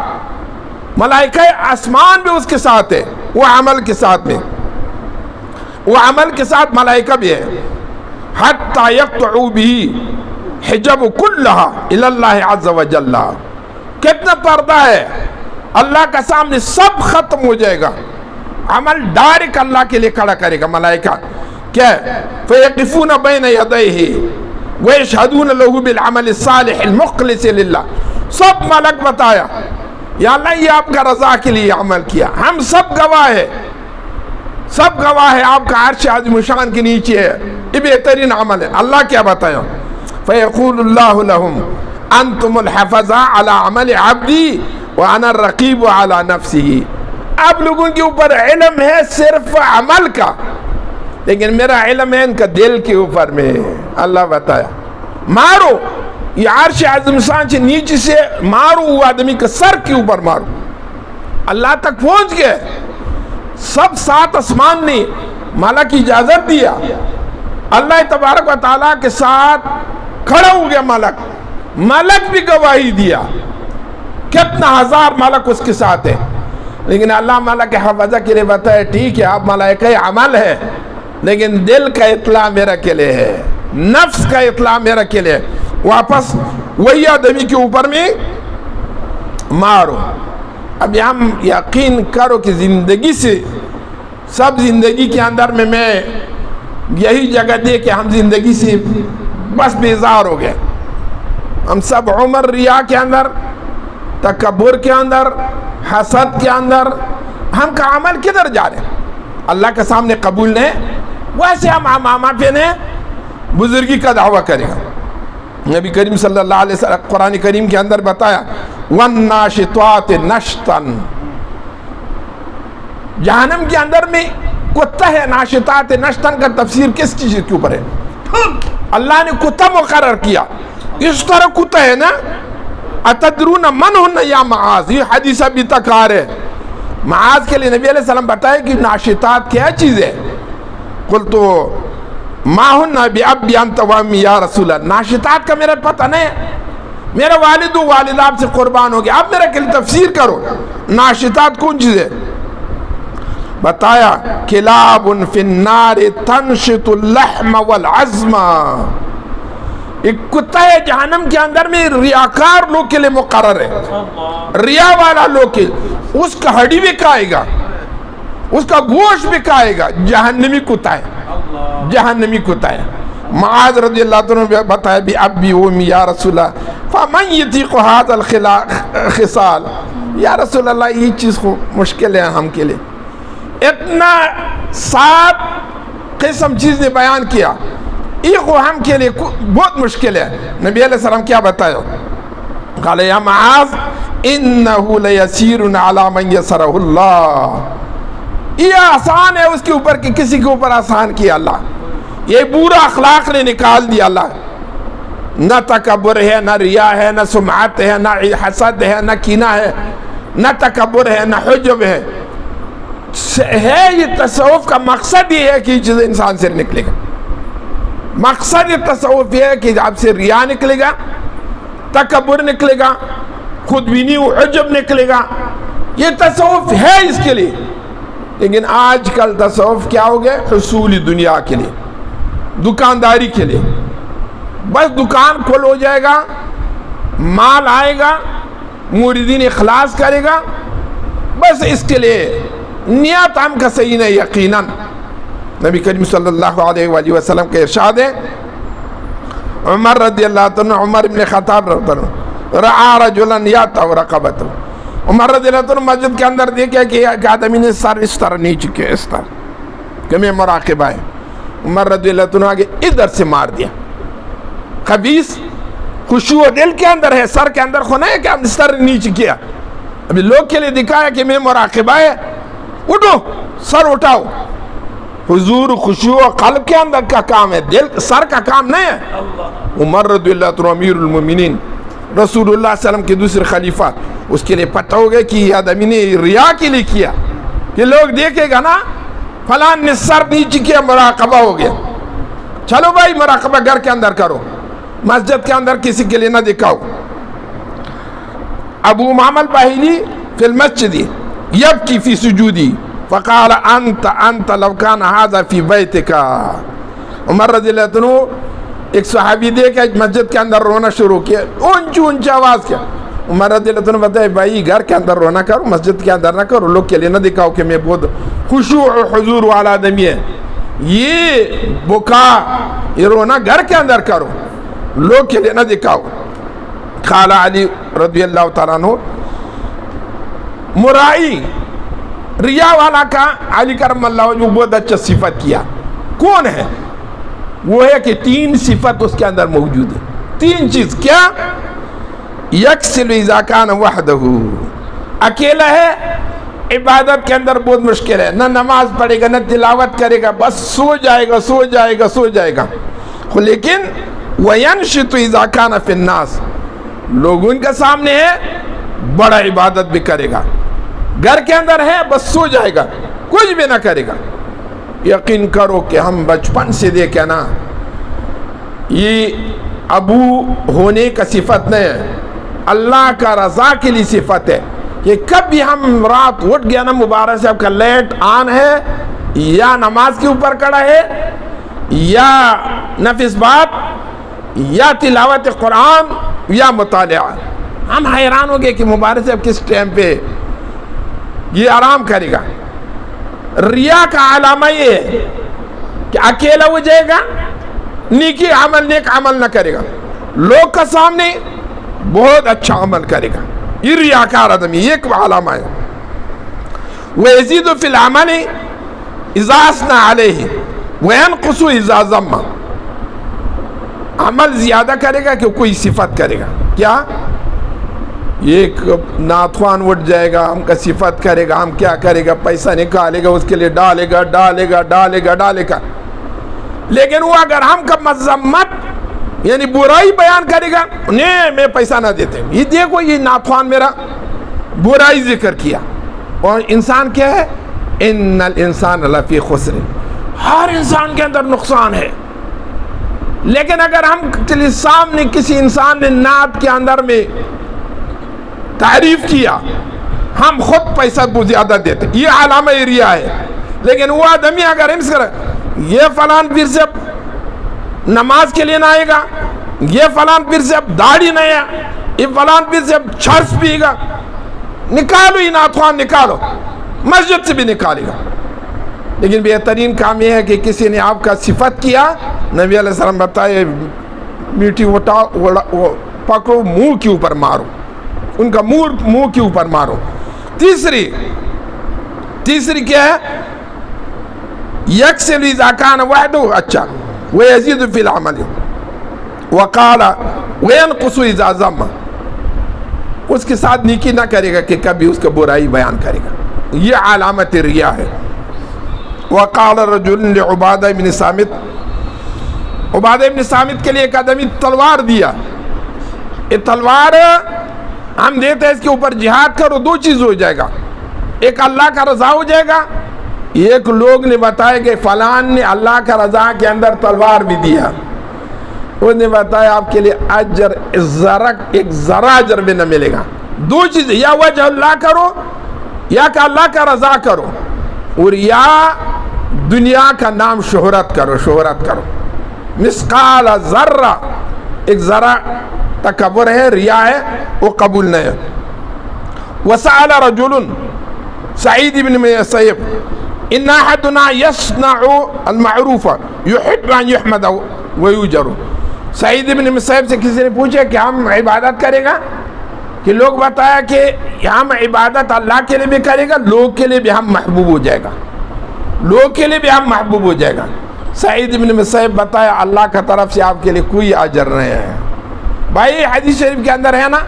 ملائکہ آسمان بھی اس کے ساتھ ہے، وہ عمل کے ساتھ میں، وہ عمل کے ساتھ ملائکہ بھی ہے، حتی یقطعوا به حجب کلہا الی اللہ عز وجل، کتنا پردہ ہے اللہ کا سامنے سب ختم ہو جائے گا، عمل ڈائریکٹ اللہ کے لیے کھڑا کرے گا ملائکہ، کیا ہے فیقفون بین یدیہ ویشہدون لہ بالعمل الصالح المخلص للہ، سب ملک بتایا یا اللہ یہ آپ کا رضا کے لیے عمل کیا، ہم سب گواہ ہے، سب گواہ ہے آپ کا عرش عظیم شان کے نیچے ہے، یہ بہترین عمل ہے، اللہ کیا بتایا فیقول اللہ لہم انتم الحفظاء علی عمل عبدی وانا الرقیب علی نفسہ، آپ لوگوں کے اوپر علم ہے صرف عمل کا، لیکن میرا علم ہے ان کا دل کے اوپر میں، اللہ بتایا مارو یہ عرش عظیم شان سے نیچے سے مارو، وہ آدمی کا سر کے اوپر مارو، اللہ تک پہنچ گئے، سب سات آسمان نے مالا کی اجازت دیا، اللہ تبارک و تعالیٰ کے ساتھ کھڑا ہو گیا ملک، ملک بھی گواہی دیا، کتنا ہزار ملک اس کے ساتھ ہے، لیکن اللہ ملک حفظہ کے لیے بتایا ٹھیک ہے آپ ملائکہ عمل ہے، لیکن دل کا اطلاع میرا کے لیے ہے، نفس کا اطلاع میرا کے لیے، واپس وہی آدمی کے اوپر میں مارو۔ اب ہم یقین کرو کہ زندگی سے سب زندگی کے اندر میں یہی جگہ دے کہ ہم زندگی سے بس بیزار ہو گئے، ہم سب عمر ریا کے اندر، تکبر کے اندر، حسد کے اندر، ہم کا عمل کدھر جا رہے ہیں؟ اللہ کے سامنے قبول نہیں، ویسے ہم امامہ پہ نہیں بزرگی کا دعویٰ کریں گا۔ نبی کریم صلی اللہ علیہ وسلم قرآن کریم کے اندر بتایا وَالنَّاشِطَاتِ نَشْطًا، جہنم کے اندر میں کتا ہے، ناشطات نشطن کا تفسیر کس چیز کے اوپر ہے؟ اللہ نے کتا مقرر کیا، اس طرح کتا ہے نا، اتدرون من ہن یا معاذ، یہ حدیث ابھی تک آ رہے معاذ کے لیے نبی علیہ السلام بتائے کہ ناشطات کیا چیز ہے؟ قلتو ما ہن بِأَبِّ أَنْتَ وَأُمِّي یا رسول اللہ، ناشطات کا میرا پتہ نہیں ہے، میرا والد و والد آپ سے قربان ہو گیا، آپ میرے کے لیے تفسیر کرو ناشطات کون چیز ہے؟ بتایا کلاب فی النار تنشط اللحم والعظم، ایک کتا ہے جہنم کے اندر میں ریاکار لوگ کے لیے مقرر ہے، ریا والا لوگ کے، اس کا ہڈی بھی کھائے گا، اس کا گوشت بھی کھائے گا، جہنمی کتا ہے، جہنمی کتا ہے۔ معاذ رضی اللہ عنہ بتایا بھی ابی امی یا رسول اللہ فمن یطیق ھذا الخصال، یا رسول اللہ یہ چیز کو مشکل ہے ہم کے لیے، اتنا 7 قسم چیز نے بیان کیا، یہ کو ہم کے لیے بہت مشکل ہے۔ نبی علیہ السلام کیا بتایا؟ قال یا معاذ انہ لیسیر علی من یسرہ اللہ، یہ آسان ہے اس کے اوپر کہ کسی کے اوپر آسان کیا اللہ، یہ برا اخلاق نے نکال دیا اللہ، نہ تکبر ہے، نہ ریا ہے، نہ سمعت ہے، نہ حسد ہے، نہ کینہ ہے، نہ تکبر ہے، نہ حجب ہے، یہ تصوف کا مقصد یہ ہے کہ یہ چیز انسان سے نکلے گا، مقصد یہ تصوف یہ ہے کہ آپ سے ریا نکلے گا، تکبر نکلے گا، خود بینی و عجب نکلے گا، یہ تصوف ہے اس کے لیے۔ لیکن آج کل تصوف کیا ہو گیا؟ حصولی دنیا کے لیے، دکانداری کے لیے، بس دکان کھول ہو جائے گا، مال آئے گا، موردین اخلاص کرے گا، بس اس کے لیے نیت ہم کا صحیح نہیں یقیناً۔ نبی کریم صلی اللہ علیہ وآلہ وسلم کے ارشاد ہے، عمر رضی اللہ عنہ، عمر بن خطاب رضی اللہ عنہ، رعا رجلا یاتو رقبتہ، عمر رضی اللہ عنہ مسجد کے اندر دیکھا کہ ایک آدمی نے سر اس طرح نہیں چکے، اس طرح کہ میں مراقبہ ہے، عمر رضی اللہ عنہ آگے ادھر سے مار دیا، خبیث خشوع دل کے اندر ہے، سر کے اندر خونا ہے کہ ہم اس طرح نیچے کیا، ابھی لوگ کے لیے دکھایا کہ میں مراقبہ ہے، اٹھو سر اٹھاؤ، حضور خشوع قلب کے اندر کا کام ہے، دل سر کا کام نہیں ہے۔ عمر رضی اللہ عنہ امیر المومنین، رسول اللہ صلی اللہ علیہ وسلم کے دوسرے خلیفہ، اس کے لیے پتہ ہو گیا کہ یہ آدمی نے ریا کے لیے کیا، کہ لوگ دیکھے گا نا فلان نے سر نیچے کیا، مراقبہ ہو گیا، چلو بھائی مراقبہ گھر کے اندر کرو، مسجد کے اندر کسی کے لیے نہ دکھاؤ۔ ابو امامہ الباہلی فی المسجد یبکی فی سجودی فقال انت لو کان ھذا فی بیتک۔ عمر رضی اللہ عنہ ایک صحابی دیکھا مسجد کے اندر رونا شروع کیا، اونچی اونچی آواز کیا۔ عمر رضی اللہ عنہ بتائے بھائی گھر کے اندر رونا کرو، مسجد کے اندر نہ کرو، لوگ کے لیے نہ دکھاؤ کہ میں بہت خشوع و حضور والا آدمی ہے۔ یہ بکا، یہ رونا گھر کے اندر کرو، لوگ کے لیے نہ دکھاؤ۔ قال علی رضی اللہ تعالیٰ عنہ، مرائی ریا والا کا علی کرم اللہ وجہ بہت اچھا صفت کیا۔ کون ہے وہ؟ ہے کہ 3 صفت اس کے اندر موجود ہے، 3 چیز۔ کیا؟ یکسل اذا کان وحدہ، اکیلا ہے، عبادت کے اندر بہت مشکل ہے، نہ نماز پڑھے گا نہ تلاوت کرے گا، بس سو جائے گا سو جائے گا سو جائے گا۔ لیکن وینشط اذا کان فی الناس، لوگ ان کے سامنے ہے، بڑا عبادت بھی کرے گا، گھر کے اندر ہے بس سو جائے گا، کچھ بھی نہ کرے گا۔ یقین کرو کہ ہم بچپن سے دیکھیں نا، یہ ابو ہونے کا صفت نہیں ہے، اللہ کا رضا کے لیے صفت ہے کہ کبھی ہم رات اٹھ گیا نا، مبارک صاحب کا لائٹ آن ہے، یا نماز کے اوپر کھڑا ہے، یا نفس بات، یا تلاوت قرآن، یا مطالعہ۔ ہم حیران ہو گئے کہ مبارک صاحب کس ٹائم پہ یہ آرام کرے گا۔ ریا کا علامہ یہ ہے کہ اکیلا ہو جائے گا، نیک عمل نہ کرے گا، لوگ کا سامنے بہت اچھا عمل کرے گا، یہ ریاکار آدمی، یہ ایک علامہ ہے۔ وَيَزِيدُ فِي الْعَمَلِ إِذَا أَثْنَى عَلَيْهِ وَيَنْقُصُ إِذَا ذَمَّ، عمل زیادہ کرے گا کہ کوئی صفت کرے گا۔ کیا؟ ایک ناتوان اٹھ جائے گا، ہم کا صفت کرے گا، ہم کیا کرے گا، پیسہ نکالے گا، اس کے لیے ڈالے گا ڈالے گا ڈالے گا ڈالے گا۔ لیکن وہ اگر ہم کا مذمت یعنی برائی بیان کرے گا، نہیں میں پیسہ نہ دیتے، یہ دیکھو یہ ناتوان میرا برائی ذکر کیا۔ اور انسان کیا ہے؟ ان الانسان لفی خسر، ہر انسان کے اندر نقصان ہے۔ لیکن اگر ہم سامنے کسی انسان نے نعت کے اندر میں تعریف کیا، ہم خود پیسہ بہت زیادہ دیتے، یہ علامہ ریا ہے۔ لیکن وہ آدمی اگر ہم سے یہ فلان پیر سے نماز کے لیے نہ آئے گا، یہ فلان پیر سے اب داڑھی نہیں ہے، یہ فلان پیر سے اب چھرس پیے گا، نکالو یہ ناتوان، نکالو، مسجد سے بھی نکالے گا۔ لیکن بہترین کام یہ ہے کہ کسی نے آپ کا صفت کیا، نبی علیہ السلام بتائے میٹھی پکڑو، منہ کے اوپر مارو، ان کا منہ کے اوپر مارو۔ تیسری کیا ہے؟ یکسل اذا کان وحدہ، اچھا، ویزید فی العمل وقال وینقص اذا ذم، اس کے ساتھ نیکی نہ کرے گا کہ کبھی اس کا برائی بیان کرے گا، یہ علامت ریا ہے۔ وقال رجل لعبادہ بن صامت، عبادہ بن صامت کے لیے ایک آدمی تلوار دیا، یہ تلوار ہم دیتے ہیں، اس کے اوپر جہاد کرو، 2 چیز ہو جائے گا، ایک اللہ کا رضا ہو جائے گا، ایک لوگ نے بتایا کہ فلان نے اللہ کا رضا کے اندر تلوار بھی دیا، اس نے بتایا آپ کے لیے اجر ایک ذرا اجر بھی نہ ملے گا۔ 2 چیزیں، یا وجہ اللہ کرو یا کہ اللہ کا رضا کرو، اور یا دنیا کا نام شہرت کرو۔ مثقال ذرہ، ایک ذرا تکبر ہے، ریا ہے، وہ قبول نہیں ہے۔ وسأل رجل سعید بن مسیب ان احدنا يصنع المعروف يحب ان يحمد ويؤجر، سعید بن مسیب سے کسی نے پوچھا کہ ہم عبادت کرے گا کہ لوگ بتایا کہ ہم عبادت اللہ کے لیے بھی کرے گا، لوگ کے لیے بھی ہم محبوب ہو جائے گا، لوگ کے لیے بھی ہم محبوب ہو جائے گا۔ سعید بن مسیب بتایا اللہ کا طرف سے آپ کے لیے کوئی اجر نہیں ہے۔ بھائی حدیث شریف کے اندر ہے نا،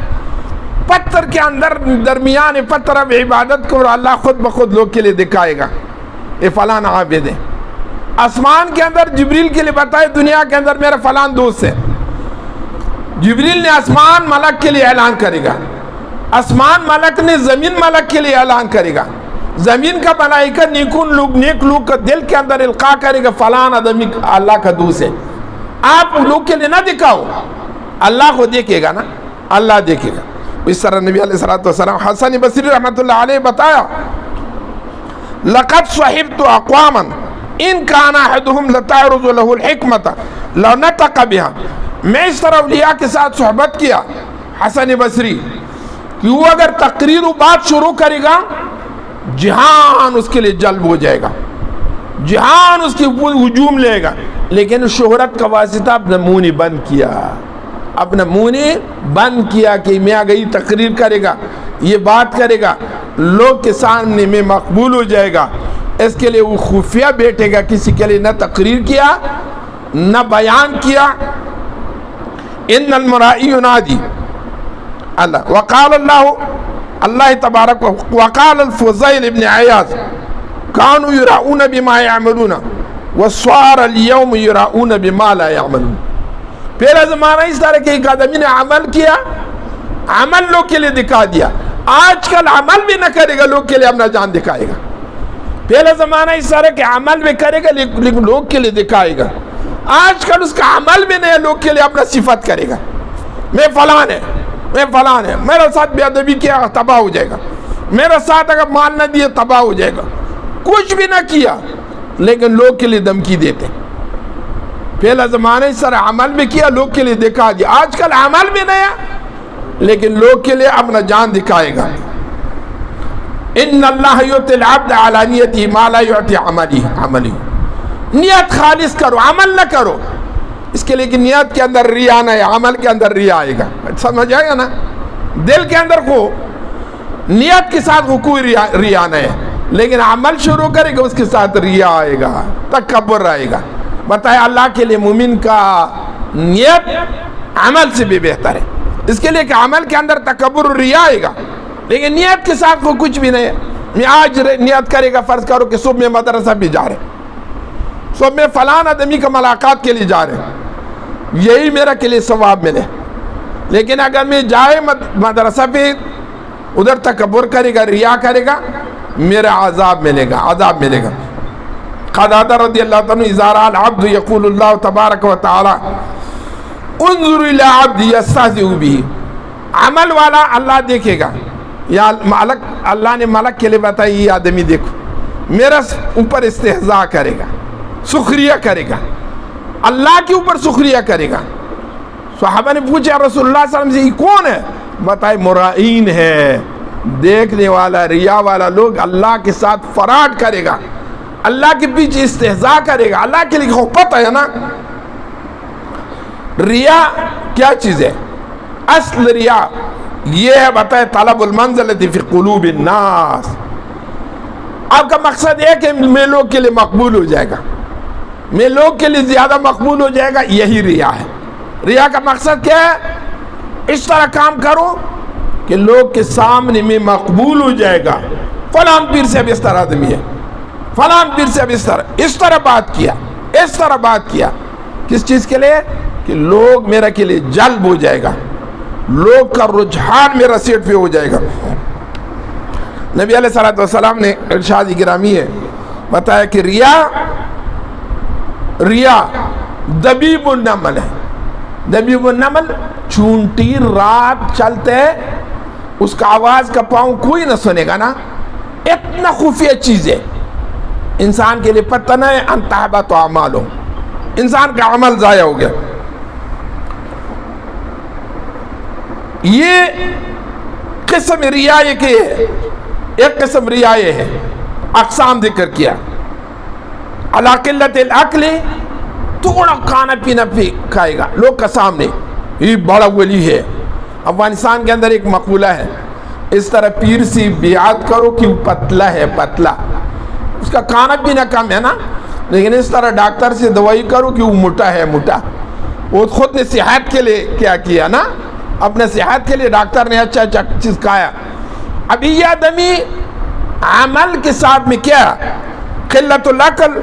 پتھر کے اندر درمیان پتھر اب عبادت کو اللہ خود بخود لوگ کے لیے دکھائے گا، یہ فلان عابد ہے۔ آسمان کے اندر جبریل کے لیے بتائے دنیا کے اندر میرا فلان دوست ہے، جبریل نے آسمان ملک کے لیے اعلان کرے گا، آسمان ملک نے زمین ملک کے لیے اعلان کرے گا، زمین کا ملائکہ نیک لوگ کا دل کے اندر القاء کرے گا فلان آدمی اللہ کا دوست ہے، آپ لوگ کے لیے نہ دکھاؤ، اللہ کو دیکھے گا نا، اللہ دیکھے گا۔ اس طرح نبی علیہ السلام حسن بصری رحمۃ اللہ علیہ بتایا لقد صحبت اقواما ان کان احدهم لتعرض له الحکمۃ لنطق بها، میں اس طرح اولیاء کے ساتھ صحبت کیا حسن بصری کہ وہ اگر تقریر و بات شروع کرے گا جہان اس کے لیے جلب ہو جائے گا، جہان اس کی ہجوم لے گا، لیکن شہرت کا واسطہ اپنا منہ نہیں بند کیا، اپنا منہ نے بند کیا کہ میں آگئی تقریر کرے گا، یہ بات کرے گا، لوگ کے سامنے میں مقبول ہو جائے گا، اس کے لیے وہ خفیہ بیٹھے گا، کسی کے لیے نہ تقریر کیا نہ بیان کیا۔ ان المرائی ینادی اللہ وقال اللہ تبارک وقال الفضیل ابن عیاض کانوا یراؤون بما یعملون وصار اليوم یراؤون بما لا یعملون۔ پہلا زمانہ اس طرح کہ ایک آدمی نے عمل کیا، عمل لوگ کے لیے دکھا دیا، آج کل عمل بھی نہ کرے گا لوگ کے لیے اپنا جان دکھائے گا۔ پہلا زمانہ اس طرح کہ عمل بھی کرے گا لیکن لوگ کے لیے دکھائے گا، آج کل اس کا عمل بھی نہیں، لوگ کے لیے اپنا صفت کرے گا، میں فلان ہے، میں فلان ہے، میرے ساتھ بے ادبی کیا تباہ ہو جائے گا، میرے ساتھ اگر مال نہ دیے تباہ ہو جائے گا، کچھ بھی نہ کیا لیکن لوگ کے لیے دھمکی دیتے۔ پہلا زمانہ اس طرح عمل بھی کیا لوگ کے لیے دکھا دیا، آج کل عمل بھی نیا لیکن لوگ کے لیے اپنا جان دکھائے گا۔ ان اللہ یؤتی العبد علی نیتہ ما لا یؤتی عملی، نیت خالص کرو، عمل نہ کرو، اس کے لیے کہ نیت کے اندر ریا نہ ہے، عمل کے اندر ریا آئے گا، سمجھ آئے گا نا؟ دل کے اندر کو نیت کے ساتھ کوئی ریا نہ ہے، لیکن عمل شروع کرے گا اس کے ساتھ ریا آئے گا، تکبر آئے گا۔ بتائے اللہ کے لیے مومن کا نیت عمل سے بھی بہتر ہے، اس کے لیے کہ عمل کے اندر تکبر و ریا آئے گا، لیکن نیت کے ساتھ وہ کچھ بھی نہیں ہے۔ میں آج نیت کرے گا، فرض کرو کہ صبح میں مدرسہ بھی جا رہے، صبح میں فلان آدمی کا ملاقات کے لیے جا رہے، یہی میرا کے لیے ثواب ملے، لیکن اگر میں جائے مدرسہ پہ ادھر تکبر کرے گا، ریا کرے گا، میرا عذاب ملے گا، عذاب ملے گا۔ قتادہ رضی اللہ عنہ اذا رأى العبد یقول اللہ تبارک و تعالی انظر الى عبد یستہزئ بہ، عمل والا اللہ دیکھے گا، یا ملک، اللہ نے ملک کے لیے بتایا یہ آدمی دیکھو میرا اوپر استہزاء کرے گا، سخریہ کرے گا، اللہ کے اوپر سخریہ کرے گا۔ صحابہ نے پوچھا رسول اللہ صلی اللہ علیہ وسلم سے یہ کون ہے؟ بتائے مرائین ہے، دیکھنے والا، ریا والا لوگ اللہ کے ساتھ فراڈ کرے گا، اللہ کے پیچھے استہزاء کرے گا، اللہ کے لیے پتہ ہے نا ریا کیا چیز ہے؟ اصل ریا یہ ہے، بتائے طلب المنزلۃ فی قلوب الناس، آپ کا مقصد ہے کہ میں لوگ کے لیے مقبول ہو جائے گا، میں لوگ کے لیے زیادہ مقبول ہو جائے گا، یہی ریا ہے۔ ریا کا مقصد کیا ہے؟ اس طرح کام کرو کہ لوگ کے سامنے میں مقبول ہو جائے گا، فلان پیر سے اب اس طرح آدمی ہے، فلان پیر سے اب اس طرح بات کیا، اس طرح بات کیا، کس چیز کے لیے؟ کہ لوگ میرا کے لیے جلب ہو جائے گا، لوگ کا رجحان میرا سیٹ پہ ہو جائے گا۔ نبی علیہ السلام نے ارشاد گرامی ہے بتایا کہ ریا دبیب النمل ہے، دبیب النمل چونٹی رات چلتے اس کا آواز کا پاؤں کوئی نہ سنے گا نا، اتنا خفیہ چیز ہے، انسان کے لیے پتہ نہ ہے، ان تحبط اعمالہ، انسان کا عمل ضائع ہو گیا۔ یہ قسم ریا کے ہے، ایک قسم ریا یہ ہے، اقسام ذکر کیا، علی قلت الاکل، تھوڑا کھانا پینا بھی کھائے گا لوگ کا سامنے، یہ بڑا ولی ہے۔ افغانستان کے اندر ایک مقولہ ہے، اس طرح پیر سے بیعت کرو کہ وہ پتلا ہے، پتلا، اس کا کھانا پینا کم ہے نا، لیکن اس طرح ڈاکٹر سے دوائی کرو کہ وہ موٹا ہے، موٹا، وہ خود نے صحت کے لیے کیا کیا نا، اپنے صحت کے لیے ڈاکٹر نے اچھا اچھا چیز کھایا۔ اب یہ آدمی عمل کے ساتھ میں کیا، قلت العقل،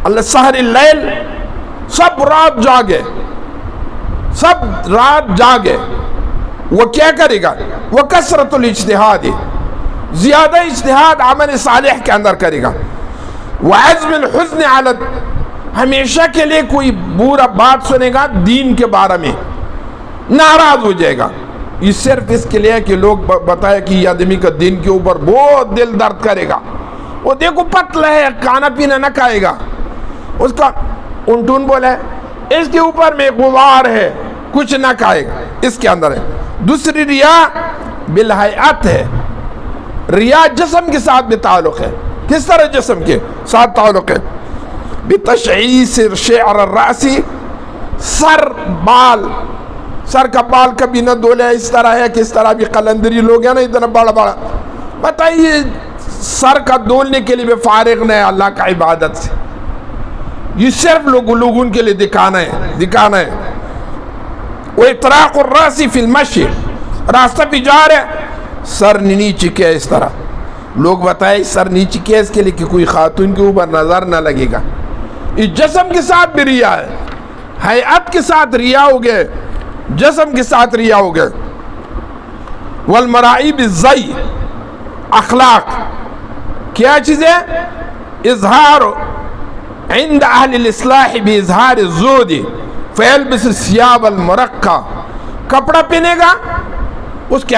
اللہ سحر اللیل، سب رات جاگے، سب رات جاگے، وہ کیا کرے گا؟ وہ کثرت الاجتہاد، زیادہ اجتہاد عمل صالح کے اندر کرے گا، وعزم الحزن علی ہمیشہ کے لیے کوئی برا بات سنے گا دین کے بارے میں ناراض ہو جائے گا. یہ صرف اس کے لیے کہ لوگ بتائے کہ یہ آدمی کا دین کے اوپر بہت دل درد کرے گا. وہ دیکھو پتلا ہے, کھانا پینا نہ کھائے گا, اس کا انٹون بولا ہے اس کے اوپر میں غبار ہے, کچھ نہ کھائے گا, اس کے اندر ہے. دوسری ریا بالحیات ہے. ریا جسم کے ساتھ بھی تعلق ہے. کس طرح جسم کے ساتھ تعلق ہے؟ بتشعیث شعر الراس, سر بال, سر کا بال کبھی نہ دولے, اس طرح ہے کہ اس طرح بھی قلندری لوگ ہیں نا اتنا بڑا بڑا, بتائیے سر کا دولنے کے لیے بھی فارغ نہیں اللہ کا عبادت سے. یہ صرف لوگوں کے لیے دکھانا ہے. وہ اطراق الراس فی المشی, راستہ پہ جا رہے سر نیچے کیا اس طرح, لوگ بتائے سر نیچے کیا اس کے لیے کہ کوئی خاتون کے اوپر نظر نہ لگے گا. یہ جسم کے ساتھ بھی ریا ہے, حیات کے ساتھ ریا ہو گئے, جسم کے ساتھ ریا ہو گئے. والمرائی بالزی, اخلاق کیا چیز ہے؟ اظہار عند اہل الاصلاح باظہار الزہد فیلبس الثیاب المرقع, کپڑا پہنے گا اس کے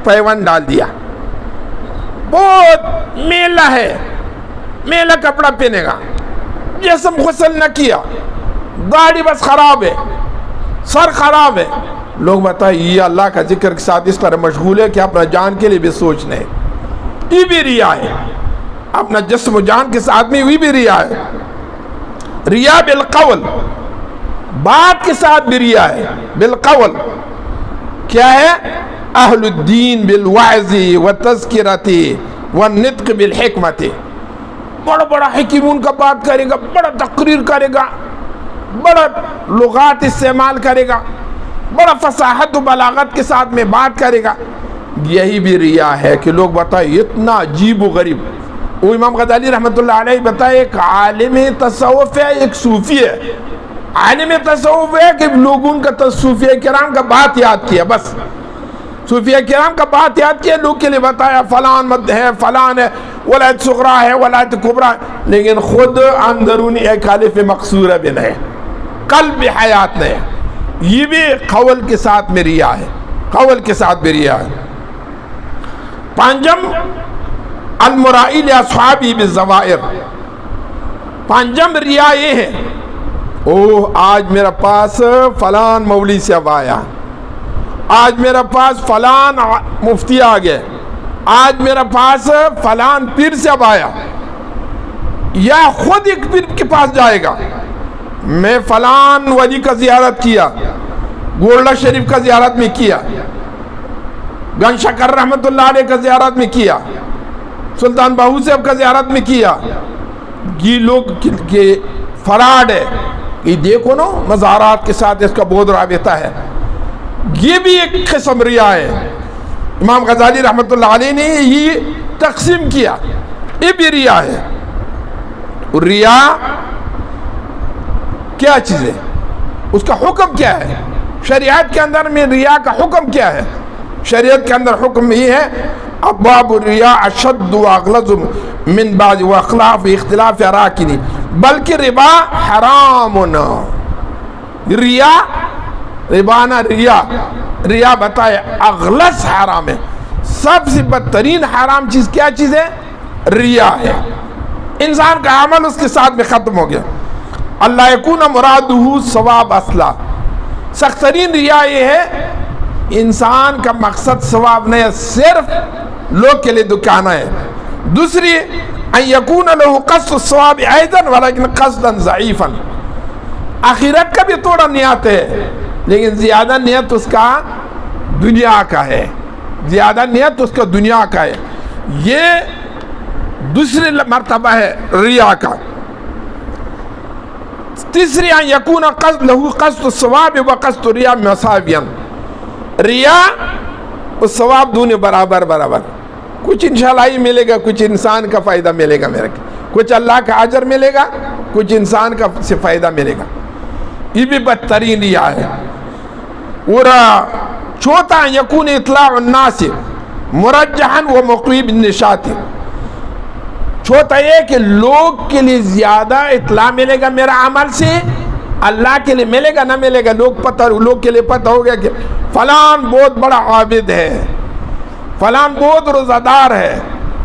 پیون ڈال دیا, بہت میلا ہے, میلا کپڑا پہنے گا, جسم غسل نہ کیا, گاڑی بس خراب ہے, سر خراب ہے. لوگ بتائیں یہ اللہ کا ذکر کے ساتھ اس طرح مشغول ہے کہ اپنا جان کے لیے بھی سوچنا ہے. یہ بھی ریا ہے, اپنا جسم و جان کے ساتھ میں یہ بھی ریا ہے. ریا بالقول, بات کے ساتھ بھی ریا ہے. بالقول کیا ہے؟ اہل الدین بالوعظ والتذکرۃ والنطق بالحکمت, بڑا بڑا حکیمون کا بات کرے گا, بڑا تقریر کرے گا, بڑا لغات استعمال کرے گا, بڑا فصاحت و بلاغت کے ساتھ میں بات کرے گا. یہی بھی ریا ہے کہ لوگ بتائیں اتنا عجیب و غریب. وہ امام غزالی رحمۃ اللہ علیہ بتائے ایک عالم تصوف ہے, ایک صوفی ہے. عالم تصوف ہے کہ لوگوں کا صوفیہ کرام کا بات یاد کیا, بس صوفیہ کرام کا بات یاد کیا, لوگ کے لیے بتایا فلان مد ہے, فلان ہے, ولایت صغریٰ ہے, ولایت کبریٰ, لیکن خود اندرونی ایک الف مقصورہ بھی نہیں, قلب حیات نہیں. یہ بھی قول کے ساتھ میں ریا ہے, قول کے ساتھ بھی ریا ہے. پانچم المرائی لاصحابہ بالظواہر, پانچم ریا یہ ہے آج میرا پاس فلان مولوی صاحب آیا, آج میرا پاس فلان مفتی آ گئے, آج میرا پاس فلان پیر صاحب آیا, یا خود ایک پیر کے پاس جائے گا, میں فلان ولی کا زیارت کیا, گولڈا شریف کا زیارت میں کیا, گن شکر رحمت اللہ علیہ کا زیارت میں کیا, سلطان باہو صاحب کا زیارت میں کیا. یہ لوگ کے فراڈ ہے. یہ دیکھو نا مزارات کے ساتھ اس کا بہت رابطہ ہے. یہ بھی ایک قسم ریا ہے. امام غزالی رحمت اللہ علیہ نے یہ تقسیم کیا, یہ بھی ریا ہے. ریا کیا چیز ہے, اس کا حکم کیا ہے, شریعت کے اندر میں ریا کا حکم کیا ہے؟ شریعت کے اندر حکم یہ ہے ابواب الریا اشد واغلظ من بعض واخلاف اختلاف اراکین, بلکہ ربا حرام. ریا ربا نہ ریا بتائے اغلظ حرام ہے, سب سے بدترین حرام چیز کیا چیز ہے؟ ریا ہے. انسان کا عمل اس کے ساتھ میں ختم ہو گیا. اللہ یکون مرادہ ثواب اصلا, سخت ترین ریا یہ ہے انسان کا مقصد ثواب نہیں ہے, صرف لوگ کے لیے دکھانا ہے. دوسری ان یکون له قصد الثواب ایضا ولكن قصدا ضعیفا, آخرت کا بھی تھوڑا نیت ہے لیکن زیادہ نیت اس کا دنیا کا ہے, زیادہ نیت اس کا دنیا کا ہے. یہ دوسری مرتبہ ہے ریا کا. تیسری ان یکون له قصد الثواب وقصد الریا مساویا, ریا اور ثواب دونوں برابر, کچھ انشاءاللہ ہی ملے گا, کچھ انسان کا فائدہ ملے گا میرے, کچھ اللہ کا اجر ملے گا, کچھ انسان کا سے فائدہ ملے گا. یہ بھی بدترین ریا ہے. اور چوتھا یکون اطلاع الناس مرجحا و مقوی بالنشاط, چھوٹا یہ کہ لوگ کے لیے زیادہ اطلاع ملے گا میرا عمل سے، اللہ کے لیے ملے گا نہ ملے گا، لوگ کے لیے پتہ ہو گیا کہ فلان بہت بڑا عابد ہے، فلان بہت روزہ دار ہے،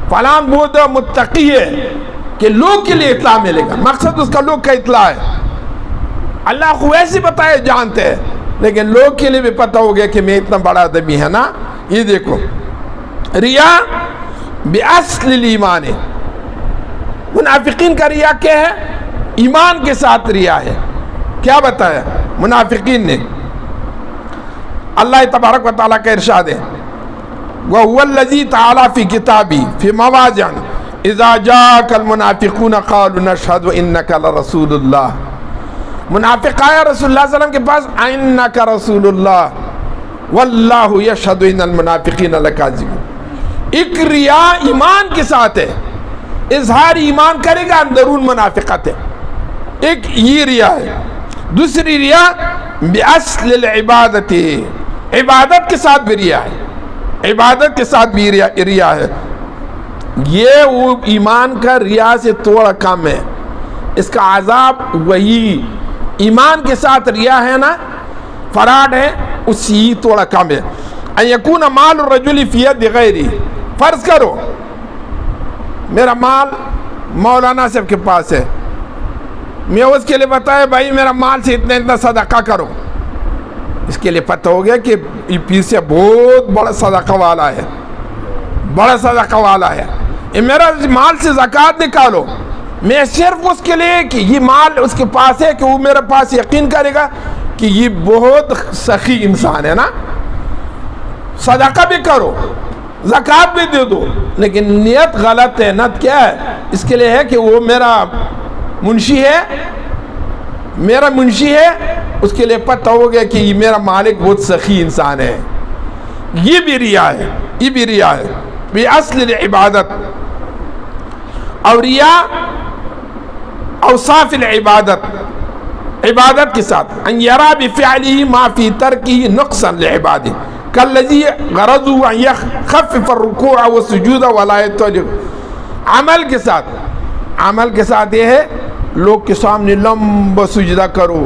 فلان بہت متقی ہے، کہ لوگ کے لیے اطلاع ملے گا، مقصد اس کا لوگ کا اطلاع ہے۔ اللہ کو ویسے بتائے جانتے ہیں، لیکن لوگ کے لیے بھی پتہ ہو گیا کہ میں اتنا بڑا آدمی ہے نا۔ یہ دیکھو ریا بِأَصْلِ الْإِيمَانِ، منافقین کا ریا کیا ہے؟ ایمان کے ساتھ ریا ہے۔ کیا بتایا منافقین نے؟ اللہ تبارک و تعالیٰ کا ارشاد ہے وَهُوَ الَّذِي تَعَالَى فِي كِتَابِهِ فِي مَوَاضِعٍ اِذَا جَاءَكَ الْمُنَافِقُونَ قَالُوا نَشْهَدُ إِنَّكَ لَرَسُولُ اللَّهِ، منافق آیا رسول اللہ صلی اللہ علیہ وسلم کے پاس، إِنَّكَ رَسُولُ اللَّهِ وَاللَّهُ يَشْهَدُ إِنَّ الْمُنَافِقِينَ لَكَاذِبُونَ۔ ایک ریا ایمان کے ساتھ ہے، اظہار ایمان کرے گا، اندرون منافقت ہے، ایک یہ ریا ہے۔ دوسری ریا بِأَصْلِ الْعِبَادَةِ، عبادت کے ساتھ بھی ریا ہے، عبادت کے ساتھ بھی ریا ہے۔ یہ وہ ایمان کا ریا سے تھوڑا کم ہے، اس کا عذاب وہی ایمان کے ساتھ ریا ہے نا، فراڈ ہے، اس سے تھوڑا کم ہے۔ ان یکون مال الرجل فی ید غیری، فرض کرو میرا مال مولانا صاحب کے پاس ہے، میں اس کے لیے بتایا بھائی میرا مال سے اتنا صدقہ کرو، اس کے لیے پتہ ہو گیا کہ یہ پیچھے بہت بڑا صدقہ والا ہے، بڑا صدقہ والا ہے، یہ میرا مال سے زکوٰۃ نکالو، میں صرف اس کے لیے کہ یہ مال اس کے پاس ہے کہ وہ میرے پاس یقین کرے گا کہ یہ بہت سخی انسان ہے نا، صدقہ بھی کرو زکوٰۃ بھی دے دو، لیکن نیت غلط ہے۔ نیت کیا ہے؟ اس کے لیے ہے کہ وہ میرا منشی ہے، میرا منشی ہے، اس کے لیے پتہ ہو گیا کہ یہ میرا مالک بہت سخی انسان ہے، یہ بھی ریا ہے، یہ بھی ریا ہے بِأَصْلِ الْعِبَادَةِ۔ اور ریا اوصاف العبادت، عبادت کے ساتھ ان یرا بفعلہ ما فی ترکہ نقصا لعبادہ کالذی غرضہ ان یخفف الرکوع والسجود ولا یطول، عمل کے ساتھ، عمل کے ساتھ یہ ہے لوگ کے سامنے لمبا سجدہ کرو،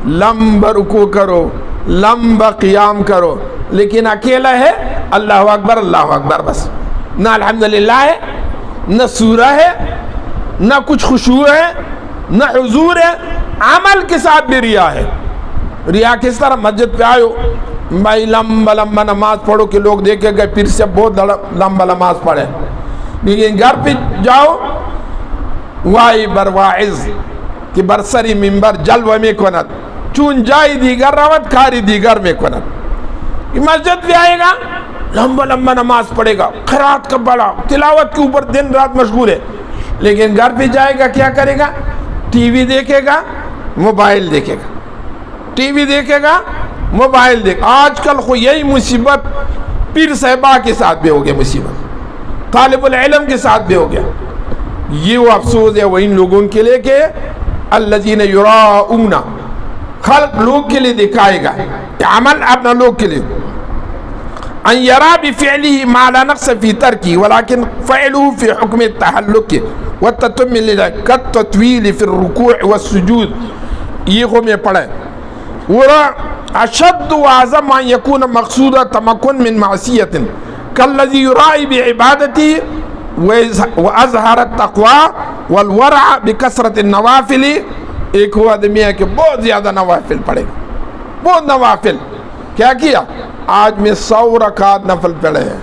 لمبا رکوع کرو، لمبا قیام کرو، لیکن اکیلا ہے اللہ اکبر اللہ اکبر بس، نہ الحمدللہ ہے، نہ سورہ ہے، نہ کچھ خشوع ہے، نہ حضور ہے، عمل کے ساتھ بھی ریا ہے۔ ریا کس طرح؟ مسجد پہ آئے ہو بھائی لمبا لمبا نماز پڑھو کہ لوگ دیکھے گئے پھر سے بہت لمبا نماز پڑھے، لیکن گھر پہ جاؤ وائی بر واعظ کہ برسری منبر جلوہ میں کند چون جائی دیگر روت کھاری دیگر میں کند، مسجد پہ آئے گا لمبا لمبا نماز پڑھے گا، قرات کا بڑا تلاوت کے اوپر دن رات مشغول ہے، لیکن گھر پہ جائے گا کیا کرے گا؟ ٹی وی دیکھے گا، موبائل دیکھے گا، ٹی وی دیکھے گا، موبائل دیکھے۔ آج کل خو یہی مصیبت پیر صاحبہ کے ساتھ بھی ہو گیا، مصیبت طالب العلم کے ساتھ بھی ہو گیا۔ یہ وہ افسوس ہے وہ ان لوگوں کے لیے کہ الذین یراؤون، خلق لوگ کے لیے دکھائے گا، عمل اپنا لوگ کے لیے، ان یرا بفعلہ ما لا نقص فی ترکہ ولکن فعلہ فی حکم التحلق والتتم کالتطویل فی الرکوع والسجود۔ یہ کو میں پڑھیں اشد واعظم ان یکون مقصود تمکن من معصیت کالذی یرائی بعبادتی واظہر التقوی والورع بکثرت النوافل۔ ایک وہ آدمی ہے کہ بہت زیادہ نوافل پڑھے گا، بہت نوافل، کیا کیا؟ آج میں 100 رکعت نفل پڑھے ہیں،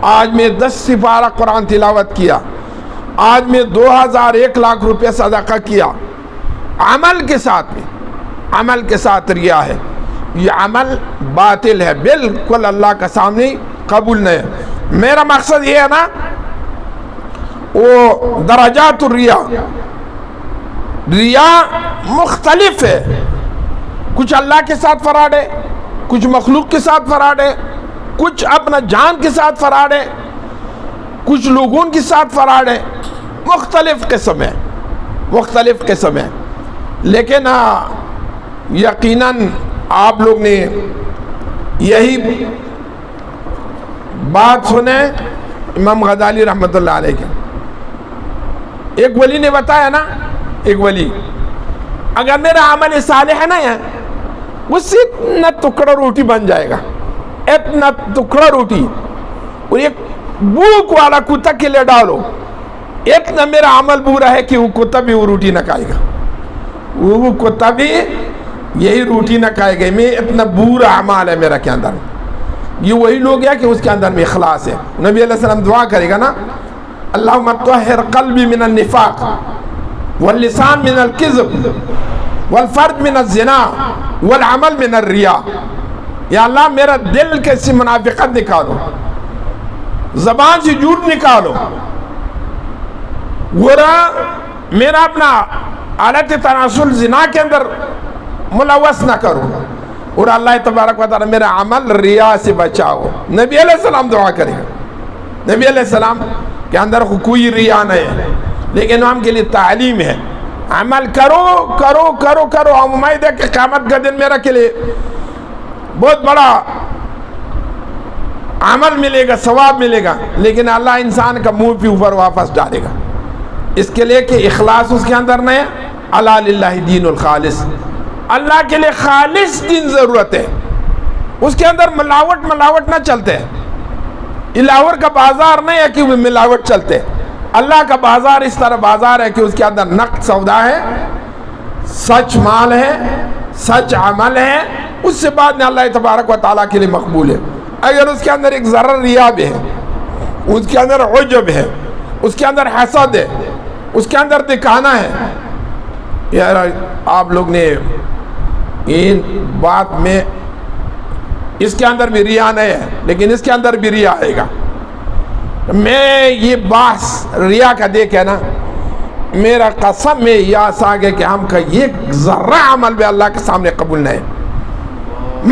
آج میں 10 سپارہ قرآن تلاوت کیا، آج میں 2000 1 لاکھ روپے صدقہ کیا، عمل کے ساتھ میں، عمل کے ساتھ ریا ہے۔ یہ عمل باطل ہے، بالکل اللہ کا سامنے قبول نہیں ہے۔ میرا مقصد یہ ہے نا وہ درجات الریا، ریا مختلف ہے، کچھ اللہ کے ساتھ فراڈ ہے، کچھ مخلوق کے ساتھ فراڈ ہے، کچھ اپنا جان کے ساتھ فراڈ ہے، کچھ لوگوں کے ساتھ فراڈ ہے، مختلف قسم ہے، مختلف قسم ہے۔ لیکن یقیناً آپ لوگ نے یہی بات سنے امام غزالی رحمۃ اللہ علیہ کے، ایک ولی نے بتایا نا، ایک ولی، اگر میرا عمل صالح ہے نا اس سے اتنا ٹکڑا روٹی بن جائے گا، اتنا ٹکڑا روٹی، اور ایک بھوک والا کتا کے لیے ڈالو، اتنا میرا عمل برا ہے کہ وہ کتا بھی وہ روٹی نہ کھائے گا، وہ کتا بھی یہی روٹی نہ کھائے گا، میں اتنا برا عمل ہے میرا کے اندر۔ یہ وہی لوگ ہے کہ اس کے اندر میں اخلاص ہے۔ نبی علیہ السلام دعا کرے گا نا، اللہم طہر قلبی من النفاق واللسان من الکذب والفرج من الزنا والعمل من الریا، یا اللہ میرا دل کے سے منافقت نکالو، زبان سے جھوٹ نکالو، ورا میرا اپنا حالت تناسل زنا کے اندر ملوث نہ کرو، اور اللہ تبارک و تعالی میرا عمل ریا سے بچاؤ۔ نبی علیہ السلام دعا کرے گا۔ نبی علیہ السلام کے اندر کوئی ریا نہیں ہے، لیکن ہم کے لیے تعلیم ہے، عمل کرو کرو کرو کرو، ہم امید ہے کہ قیامت کا دن میرا کے لیے بہت بڑا عمل ملے گا، ثواب ملے گا، لیکن اللہ انسان کا منہ پہ اوپر واپس ڈالے گا، اس کے لیے کہ اخلاص اس کے اندر نہیں ہے۔ الا للہ دین الخالص، اللہ کے لیے خالص دین ضرورت ہے، اس کے اندر ملاوٹ نہ چلتے، لاہور کا بازار نہیں ہے کہ وہ ملاوٹ چلتے، اللہ کا بازار اس طرح بازار ہے کہ اس کے اندر نقد سودا ہے، سچ مال ہے، سچ عمل ہے، اس سے بعد میں اللہ تبارک و تعالیٰ کے لیے مقبول ہے۔ اگر اس کے اندر ایک ذرہ ریا بھی ہے، اس کے اندر عجب ہے، اس کے اندر حسد ہے، اس کے اندر دکھانا ہے، یار آپ لوگ نے ان بات میں اس کے اندر بھی ریا نہیں ہے، لیکن اس کے اندر بھی ریا آئے گا۔ میں یہ بحث ریا کا دیکھے نا، میرا قسم میں یاس آگے کہ ہم کا یہ ذرہ عمل بھی اللہ کے سامنے قبول نہیں،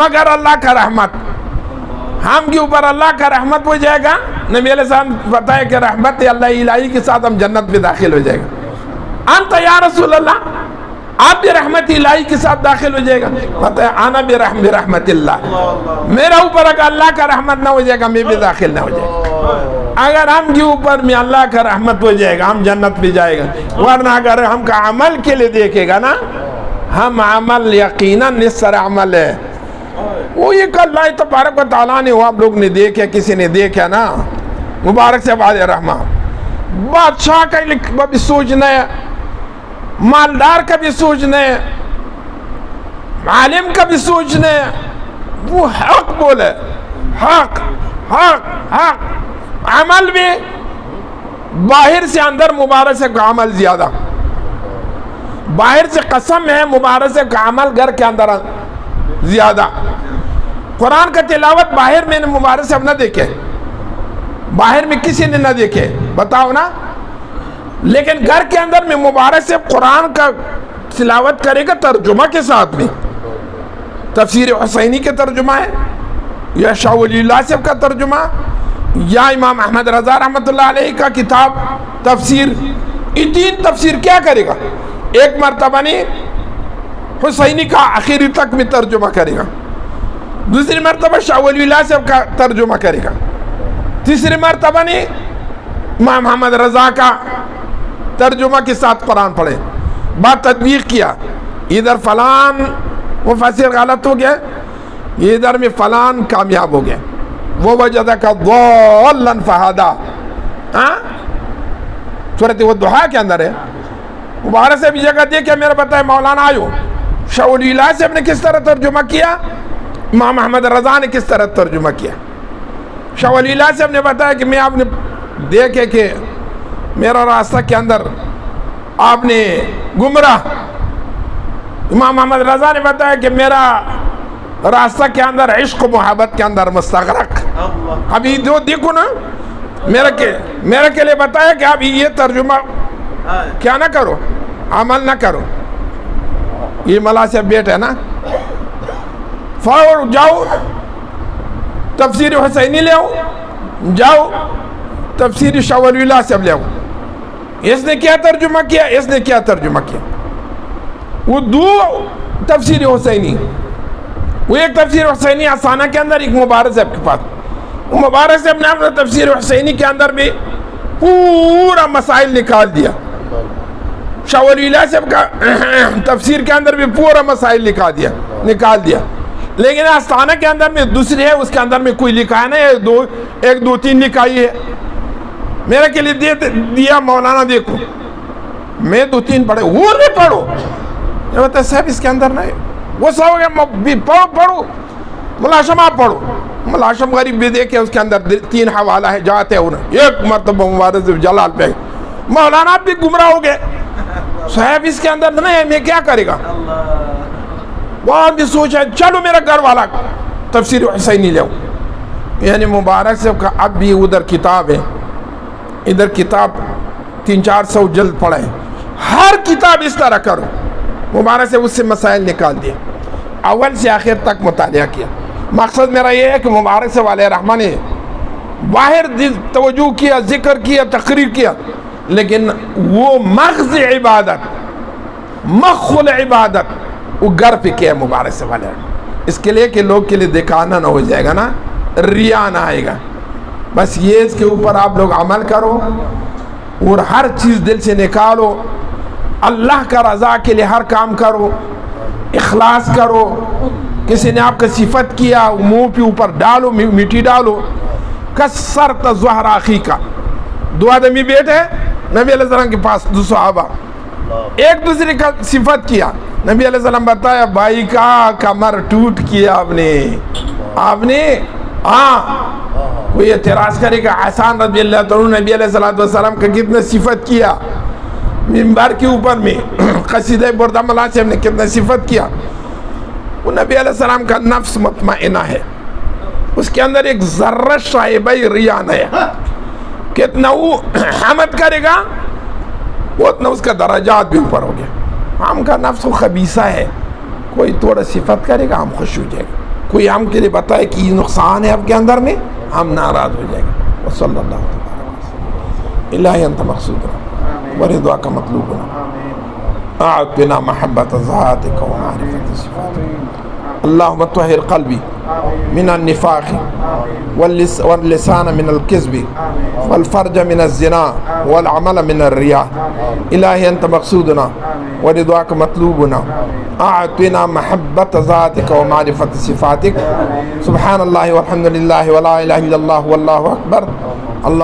مگر اللہ کا رحمت، ہم کے اوپر اللہ کا رحمت ہو جائے گا۔ نبی علیہ السلام بتائے کہ رحمت اللہ الہی کے ساتھ ہم جنت میں داخل ہو جائے گا۔ انت یا رسول اللہ، آپ بھی رحمت الہی کے ساتھ داخل ہو جائے گا؟ بتائے انا برحمت اللہ، میرا اوپر اگر اللہ کا رحمت نہ ہو جائے گا میں بھی داخل نہ ہو جائے گا۔ اگر ہم کے اوپر میں اللہ کا رحمت ہو جائے گا ہم جنت پہ جائے گا، ورنہ اگر ہم کا عمل کے لیے دیکھے گا نا، ہم عمل یقیناً نصر عمل ہے، وہ یہ کہ اللہ تبارک و تعالیٰ نے، وہ آپ لوگ نے دیکھا، کسی نے دیکھا نا، مبارک سے بعد رحمت، بادشاہ کا بھی سوچنا ہے، مالدار کا بھی سوچنا ہے، عالم کا بھی سوچنا ہے، وہ حق بولے، حق حق حق، عمل بھی باہر سے اندر مبارزے کا عمل زیادہ، باہر سے قسم ہے مبارزے کا عمل گھر کے اندر زیادہ۔ قرآن کا تلاوت باہر میں نے مبارزے اب نہ دیکھے، باہر میں کسی نے نہ دیکھے، بتاؤ نا، لیکن گھر کے اندر میں مبارک سے قرآن کا تلاوت کرے گا ترجمہ کے ساتھ میں، تفسیر حسینی کے ترجمہ ہے، یا شاہ ولی اللہ صاحب کا ترجمہ، یا امام احمد رضا رحمۃ اللہ علیہ کا کتاب تفسیر، یہ تین تفسیر کیا کرے گا؟ ایک مرتبہ نہیں حسینی کا آخری تک میں ترجمہ کرے گا، دوسری مرتبہ شاہ ولی اللہ صاحب کا ترجمہ کرے گا، تیسری مرتبہ نہیں امام محمد رضا کا ترجمہ کے ساتھ قرآن پڑھے، بات تطبیق کیا، ادھر فلان مفسر غلط ہو گیا، ادھر میں فلان کامیاب ہو گیا، وہ وجدک ضالا فہدا، سورۃ الضحیٰ کے اندر ہے۔ مبارک سے بھی جگہ دیکھے، میرا بتائے مولانا آئیو شاہ ولی اللہ صاحب نے کس طرح ترجمہ کیا، امام محمد رضا نے کس طرح ترجمہ کیا۔ شاہ ولی اللہ صاحب نے بتایا کہ میں آپ نے دیکھے کہ میرا راستہ کے اندر آپ نے گمراہ، امام محمد رضا نے بتایا کہ میرا راستہ کے اندر عشق و محبت کے اندر مستغرق۔ ابھی جو دیکھو نا، میرے کے لیے بتایا کہ اب یہ ترجمہ کیا نہ کرو، عمل نہ کرو، یہ ملا سے بیٹ ہے نا، فور جاؤ تفسیر حسینی لے آؤ، جاؤ تفسیر شاہ ولی اللہ سے لے آؤ، اس نے کیا ترجمہ کیا، اس نے کیا ترجمہ کیا، وہ دو تفسیر حسینی، وہ ایک تفسیر حسینی آسانہ کے اندر، ایک مبارک صاحب کے پاس، وہ مبارک صاحب نے اپنا تفسیر حسینی کے اندر بھی پورا مسائل نکال دیا، شاہ ولی اللہ صاحب کا تفسیر کے اندر بھی پورا مسائل نکال دیا، لیکن آستانہ کے اندر میں دوسری ہے، اس کے اندر میں کوئی لکھا ہے نا، ایک دو تین لکھائی ہے، میرے کے لیے دیا مولانا دیکھو، میں دو تین پڑھے، وہ نہیں پڑھو، یہ بتا صاحب اس کے اندر نہیں، وہ سب ہو گیا، پڑھو ملاشم، آپ پڑھو ملاشم غریب بھی دیکھے، اس کے اندر 3 حوالہ ہے، جاتے انہیں ایک مرتبہ مبارز جلال پہ، مولانا آپ بھی گمراہ ہو گئے، صاحب اس کے اندر نہیں ہے، میں کیا کرے گا؟ بہت بھی سوچا، چلو میرا گھر والا تفسیر حسینی لے، یعنی مبارک سے اب بھی ادھر کتاب ہے، ادھر کتاب 300-400 جلد پڑھے، ہر کتاب اس طرح کرو، مبارک سے اس سے مسائل نکال دیے، اول سے آخر تک مطالعہ کیا۔ مقصد میرا یہ ہے کہ مبارک سے والے رحمٰن نے باہر توجہ کیا، ذکر کیا، تقریر کیا، لیکن وہ مغز عبادت، مخل عبادت وہ گھر پہ کیا مبارک سے والے رحمٰن، اس کے لیے کہ لوگ کے لیے دکھانا نہ ہو جائے گا نا، ریا نہ آئے گا، بس یہ اس کے اوپر آپ لوگ عمل کرو اور ہر چیز دل سے نکالو، اللہ کا رضا کے لیے ہر کام کرو، اخلاص کرو، کسی نے آپ کا صفت کیا منہ پہ اوپر ڈالو، مٹی ڈالو، کسرت ظہر اخی کا، 2 آدمی بیٹھے نبی علیہ السلام کے پاس، 2 صحابہ، ایک دوسرے کا صفت کیا، نبی علیہ السلام بتایا بھائی کا کمر ٹوٹ کیا آپ نے ہاں، کوئی اعتراض کرے گا، حسان رضی اللہ عنہ نبی علیہ السلام کا کتنا صفت کیا، منبر کے اوپر میں قصیدہ بردہ مولانا صاحب نے کتنا صفت کیا، وہ نبی علیہ السلام کا نفس مطمئنہ ہے، اس کے اندر ایک ذرہ شائبہ ریان ہے، کتنا وہ حمد کرے گا اتنا اس کا درجات بھی اوپر ہو گیا۔ ہم کا نفس خبیثہ ہے، کوئی تھوڑا صفت کرے گا ہم خوش ہو جائے گا، کوئی ہم کے لیے بتائے کہ یہ نقصان ہے آپ کے اندر میں، ہم ناراض ہو جائے گا۔ وصلی اللہ تعالی الہی انت مقصودنا ورضاک مطلوبنا، اعطنا محبت ذاتک ومعرفت صفاتک، اللہم طہر قلبی من النفاق واللسان من الكذب والفرج من الزنا والعمل من الرياء، الہی انت مقصودنا ورضاک مطلوبنا، اعطنا محبت ذاتک ومعرفت صفاتک، سبحان اللہ والحمد للہ ولا الہ الا اللہ واللہ اکبر، اللہ